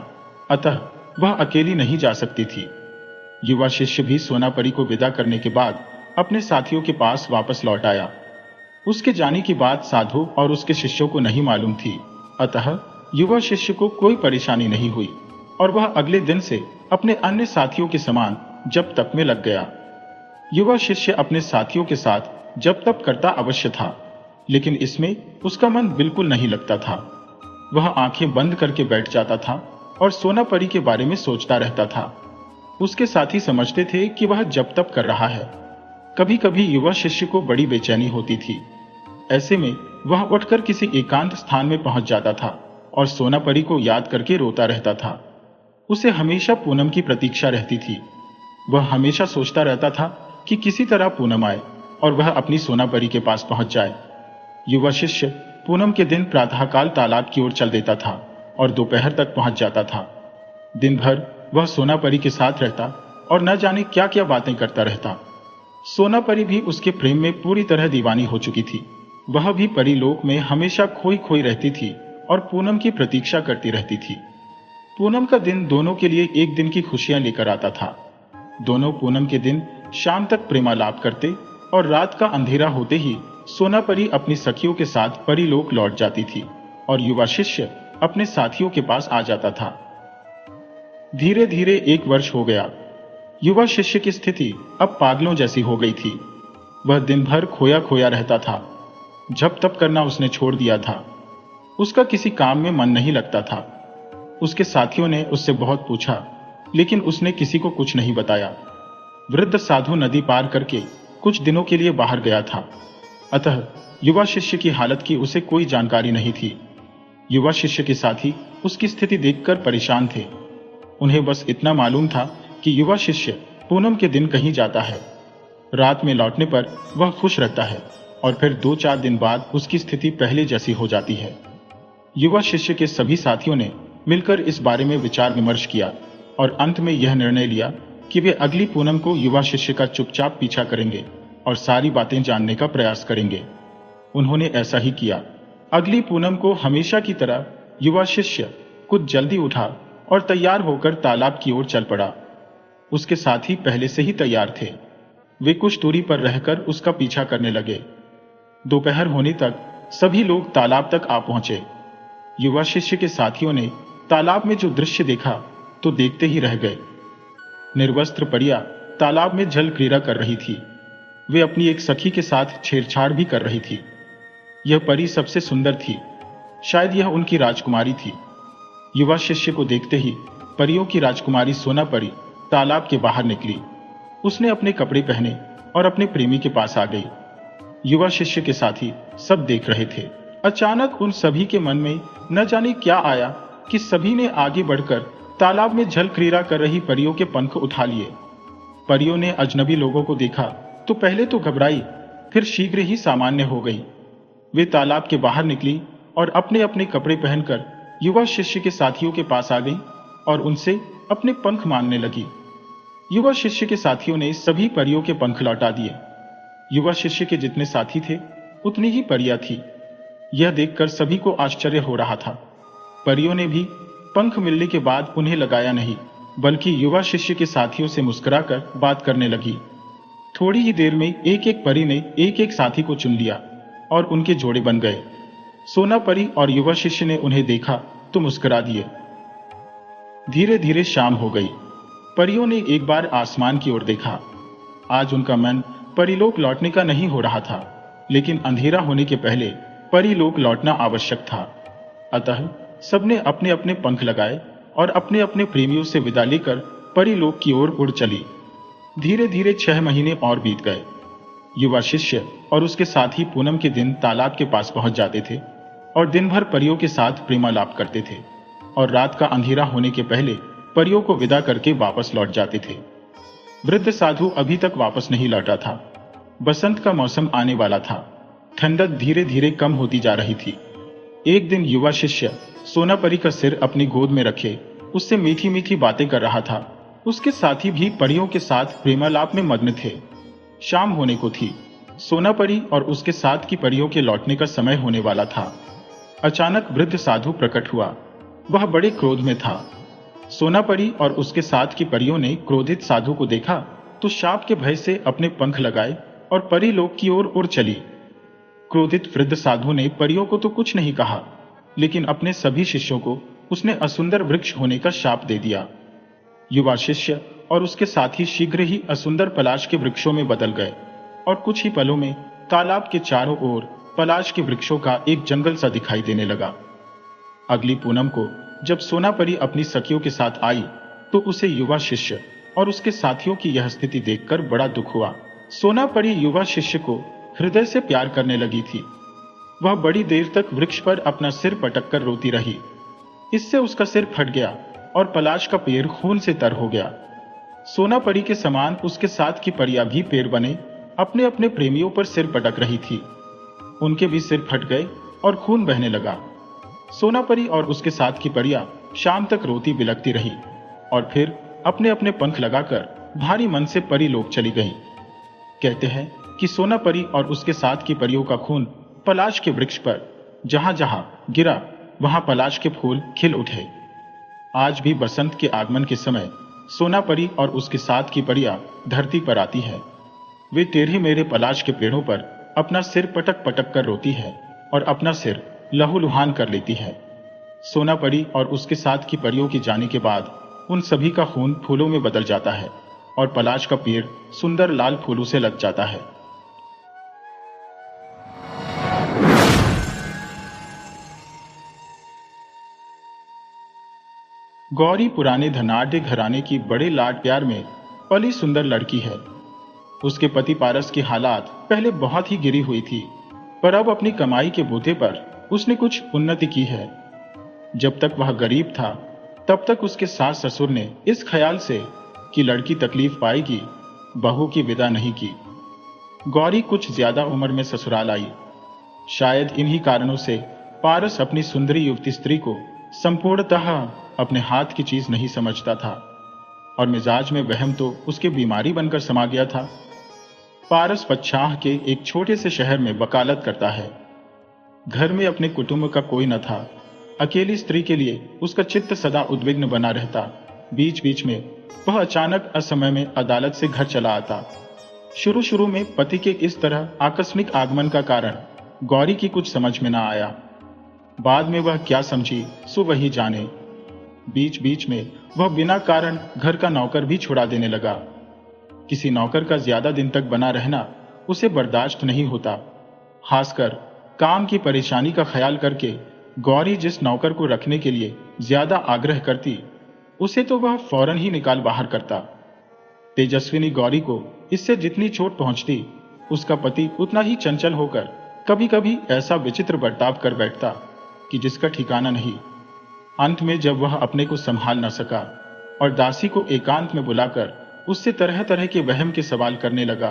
अतः वह अकेली नहीं जा सकती थी। युवा शिष्य भी सोनापरी को विदा करने के बाद अपने साथियों के पास वापस लौट आया। उसके जाने की बात साधु और उसके शिष्यों को नहीं मालूम थी, अतः युवा शिष्य को कोई परेशानी नहीं हुई और वह अगले दिन से अपने अन्य साथियों के समान जप तप में लग गया। युवा शिष्य अपने साथियों के साथ जप तप करता अवश्य था, लेकिन इसमें उसका मन बिल्कुल नहीं लगता था। वह आंखें बंद करके बैठ जाता था और सोनापरी के बारे में सोचता रहता था। उसके साथी समझते थे कि वह जप तप कर रहा है। कभी कभी युवा शिष्य को बड़ी बेचैनी होती थी। ऐसे में वह उठकर किसी एकांत स्थान में पहुंच जाता था और सोनापरी को याद करके रोता रहता था। उसे हमेशा पूनम की प्रतीक्षा रहती थी। वह हमेशा सोचता रहता था कि किसी तरह पूनम आए और वह अपनी सोनापरी के पास पहुंच जाए। युवा शिष्य पूनम के दिन प्रातःकाल तालाब की ओर चल देता था और दोपहर तक पहुंच जाता था। दिन भर वह सोनापरी के साथ रहता और न जाने क्या क्या बातें करता रहता। सोनापरी भी उसके प्रेम में पूरी तरह दीवानी हो चुकी थी। वह भी परीलोक में हमेशा खोई खोई रहती थी और पूनम की प्रतीक्षा करती रहती थी। पूनम का दिन दोनों के लिए एक दिन की खुशियां लेकर आता था। दोनों पूनम के दिन शाम तक प्रेमालाप करते और रात का अंधेरा होते ही सोनापरी अपनी सखियों के साथ परीलोक लौट जाती थी और युवा शिष्य अपने साथियों के पास आ जाता था। धीरे धीरे एक वर्ष हो गया। युवा शिष्य की स्थिति अब पागलों जैसी हो गई थी। वह दिन भर खोया खोया रहता था। जप तप करना उसने छोड़ दिया था। उसका किसी काम में मन नहीं लगता था। उसके साथियों ने उससे बहुत पूछा, लेकिन उसने किसी को कुछ नहीं बताया। वृद्ध साधु नदी पार करके कुछ दिनों के लिए बाहर गया था, अतः युवा शिष्य की हालत की उसे कोई जानकारी नहीं थी। युवा शिष्य के साथी उसकी स्थिति देखकर परेशान थे। उन्हें बस इतना मालूम था कि युवा शिष्य पूनम के दिन कहीं जाता है। रात में लौटने पर वह खुश रहता है और फिर 2-4 दिन बाद उसकी स्थिति पहले जैसी हो जाती है। युवा शिष्य के सभी साथियों ने मिलकर इस बारे में विचार विमर्श किया और अंत में यह निर्णय लिया कि वे अगली पूनम को युवा शिष्य का चुपचाप पीछा करेंगे और सारी बातें जानने का प्रयास करेंगे। उन्होंने ऐसा ही किया। अगली पूनम को हमेशा की तरह युवा शिष्य कुछ जल्दी उठा और तैयार होकर तालाब की ओर चल पड़ा। उसके साथी पहले से ही तैयार थे। वे कुछ दूरी पर रहकर उसका पीछा करने लगे। दोपहर होने तक सभी लोग तालाब तक आ पहुंचे। युवा शिष्य के साथियों ने तालाब में जो दृश्य देखा तो देखते ही रह गए। निर्वस्त्र परियां तालाब में जल क्रीड़ा कर रही थी। वे अपनी एक सखी के साथ छेड़छाड़ भी कर रही थी। यह परी सबसे सुंदर थी। शायद यह उनकी राजकुमारी थी। युवा शिष्य को देखते ही परियों की राजकुमारी सोनापरी तालाब के बाहर निकली। उसने अपने कपड़े पहने और अपने प्रेमी के पास आ गई। युवा शिष्य के साथी सब देख रहे थे। अचानक उन सभी के मन में न जाने क्या आया कि सभी ने आगे बढ़कर तालाब में जल क्रीड़ा कर रही परियों के पंख उठा लिए। परियों ने अजनबी लोगों को देखा तो पहले तो घबराई, फिर शीघ्र ही सामान्य हो गई। वे तालाब के बाहर निकली और अपने अपने कपड़े पहनकर युवा शिष्य के साथियों के पास आ गई और उनसे अपने पंख मांगने लगी। युवा शिष्य के साथियों ने सभी परियों के पंख लौटा दिए। युवा शिष्य के जितने साथी थे उतनी ही परियां थी। यह देखकर सभी को आश्चर्य हो रहा था। परियों ने भी पंख मिलने के बाद उन्हें लगाया नहीं, बल्कि युवा शिष्य के साथियों से मुस्कुराकर बात करने लगी। थोड़ी ही देर में एक एक परी ने एक एक साथी को चुन लिया और उनके जोड़े बन गए। सोना परी और युवा शिष्य ने उन्हें देखा तो मुस्कुरा दिए। धीरे धीरे शाम हो गई। परियों ने एक बार आसमान की ओर देखा। आज उनका मन परीलोक लौटने का नहीं हो रहा था, लेकिन अंधेरा होने के पहले परीलोक लौटना आवश्यक था। अतः सबने अपने अपने पंख लगाए और अपने अपने प्रेमियों से विदा लेकर परीलोक की ओर उड़ चली। धीरे धीरे 6 महीने और बीत गए। युवा शिष्य और उसके साथी पूनम के दिन तालाब के पास पहुंच जाते थे और दिन भर परियों के साथ प्रेमालाप करते थे और रात का अंधेरा होने के पहले परियों को विदा करके वापस लौट जाते थे। वृद्ध साधु अभी तक वापस नहीं लौटा था। बसंत का मौसम आने वाला था। ठंडक धीरे धीरे कम होती जा रही थी। एक दिन युवा शिष्य सोना परी का सिर अपनी गोद में रखे उससे मीठी मीठी बातें कर रहा था। उसके साथी भी परियों के साथ प्रेमालाप में मग्न थे। शाम होने को थी। सोना परी और उसके साथ की परियों के लौटने का समय होने वाला था। अचानक वृद्ध साधु प्रकट हुआ। वह बड़े क्रोध में था। सोना परी और उसके साथ की परियों ने क्रोधित साधु को देखा तो शाप के भय से अपने पंख लगाए और परी लोक की ओर उड़ चली। क्रोधित वृद्ध साधु ने परियों को तो कुछ नहीं कहा, लेकिन अपने सभी शिष्यों को उसने असुंदर वृक्ष होने का शाप दे दिया। युवा शिष्य और उसके साथी शीघ्र ही असुंदर पलाश के वृक्षों में बदल गए और कुछ ही पलों में तालाब के चारों ओर पलाश के वृक्षों का एक जंगल सा दिखाई देने लगा। अगली पूनम को जब सोना परी अपनी सखियों के साथ आई तो उसे युवा शिष्य और उसके साथियों की यह स्थिति देखकर बड़ा दुख हुआ। सोना परी युवा शिष्य को हृदय से प्यार करने लगी थी। वह बड़ी देर तक वृक्ष पर अपना सिर पटक कर रोती रही। इससे उसका सिर फट गया और पलाश का पेड़ खून से तर हो गया। सोना परी के समान उसके साथ की परियां भी पेड़ बने अपने अपने प्रेमियों पर सिर पटक रही थी। उनके भी सिर फट गए और खून बहने लगा। सोना परी और उसके साथ की परियां शाम तक रोती बिलखती रही और फिर अपने अपने पंख लगाकर भारी मन से परी लोक चली गई। कहते हैं कि सोना परी और उसके साथ की परियों का खून पलाश के वृक्ष पर जहां जहां गिरा वहां पलाश के फूल खिल उठे। आज भी बसंत के आगमन के समय सोना परी और उसके साथ की परियां धरती पर आती है। वे टेढ़े मेढ़े पलाश के पेड़ों पर अपना सिर पटक पटक कर रोती है और अपना सिर लहूलुहान कर लेती है। सोना परी और उसके साथ की परियों के जाने के बाद उन सभी का खून फूलों में बदल जाता है और पलाश का पेड़ सुंदर लाल फूलों से लग जाता है। गौरी पुराने धनाढ्य घराने की बड़े लाड प्यार में पली सुंदर लड़की है। उसके पति पारस की हालात पहले बहुत ही गिरी हुई थी, पर अब अपनी कमाई के बूते पर उसने कुछ उन्नति की है। जब तक वह गरीब था तब तक उसके सास ससुर ने इस ख्याल से कि लड़की तकलीफ पाएगी, बहू की विदा नहीं की। गौरी कुछ ज्यादा उम्र में ससुराल आई। शायद इन्हीं कारणों से पारस अपनी सुंदरी युवती स्त्री को संपूर्णतः अपने हाथ की चीज नहीं समझता था और मिजाज में वहम तो उसके बीमारी बनकर समा गया था। पारस पच्छाह के एक छोटे से शहर में वकालत करता है। घर में अपने कुटुंब का कोई न था। अकेली स्त्री के लिए उसका चित्त सदा उद्विग्न बना रहता। बीच बीच में वह अचानक असमय में अदालत से घर चला आता। शुरू शुरू में पति के इस तरह आकस्मिक आगमन का कारण गौरी की कुछ समझ में न आया। बाद में वह क्या समझी सो वही जाने। बीच बीच में वह बिना कारण घर का नौकर भी छुड़ा देने लगा। किसी नौकर का ज्यादा दिन तक बना रहना उसे बर्दाश्त नहीं होता। खासकर काम की परेशानी का ख्याल करके गौरी जिस नौकर को रखने के लिए ज्यादा आग्रह करती उसे तो वह फौरन ही निकाल बाहर करता। तेजस्विनी गौरी को इससे जितनी चोट पहुंचती, उसका पति उतना ही चंचल होकर कभी कभी ऐसा विचित्र बर्ताव कर बैठता कि जिसका ठिकाना नहीं। अंत में जब वह अपने को संभाल न सका और दासी को एकांत में बुलाकर उससे तरह तरह के वहम के सवाल करने लगा,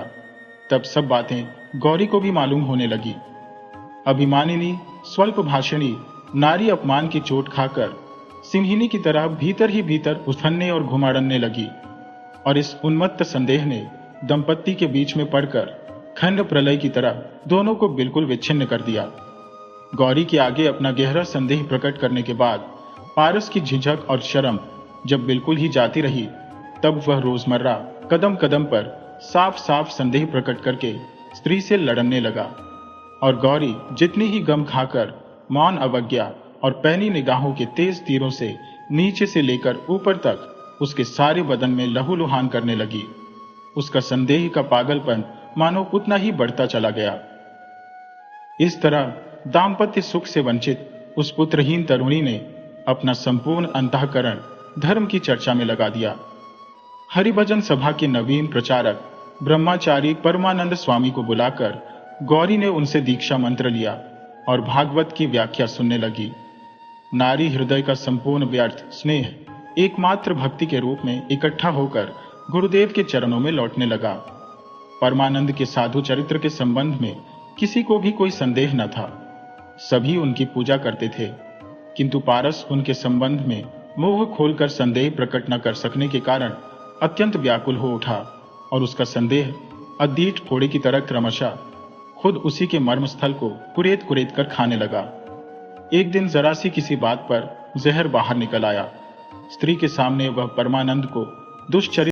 तब सब बातें गौरी को भी मालूम होने लगी। अभिमानिनी स्वल्प भाषणी नारी अपमान की चोट खाकर सिंहिनी की तरह भीतर ही भीतर उथलने और घुमाड़ने लगी और इस उन्मत्त संदेह ने दंपत्ति के बीच में पड़कर खंड प्रलय की तरह दोनों को बिल्कुल विच्छिन्न कर दिया। गौरी के आगे अपना गहरा संदेह प्रकट करने के बाद पारस की झिझक और शर्म जब बिल्कुल ही जाती रही, तब वह रोजमर्रा कदम कदम पर साफ साफ संदेह प्रकट करके स्त्री से लड़ने लगा। और गौरी जितनी ही गम खाकर मौन अवज्ञा और पैनी निगाहों के तेज तीरों से नीचे से लेकर ऊपर तक उसके सारे बदन में लहूलुहान करने लगी। उसका संदेह का पागलपन मानो उतना ही बढ़ता चला गया। इस तरह दाम्पत्य सुख से वंचित उस पुत्रहीन तरुणी ने अपना संपूर्ण अंतःकरण धर्म की चर्चा में लगा दिया। हरिभजन सभा के नवीन प्रचारक ब्रह्मचारी परमानंद स्वामी को बुलाकर गौरी ने उनसे दीक्षा मंत्र लिया और भागवत की व्याख्या सुनने लगी। नारी हृदय का संपूर्ण व्यर्थ स्नेह एकमात्र भक्ति के रूप में इकट्ठा होकर गुरुदेव के चरणों में लौटने लगा। परमानंद के साधु चरित्र के संबंध में किसी को भी कोई संदेह न था। सभी उनकी पूजा करते थे, किंतु पारस उनके संबंध में मुंह खोलकर संदेह प्रकट न कर सकने के कारण अत्यंत व्याकुल हो उठा और उसका संदेह अदीठ फोड़े की तरह क्रमशः खुद उसी के मर्मस्थल को कुरेद कुरेद कर खाने लगा। एक दिन जरा सी किसी बात पर जहर बाहर निकल आया। स्त्री के सामने वह परमानंद को दुष्चरित्र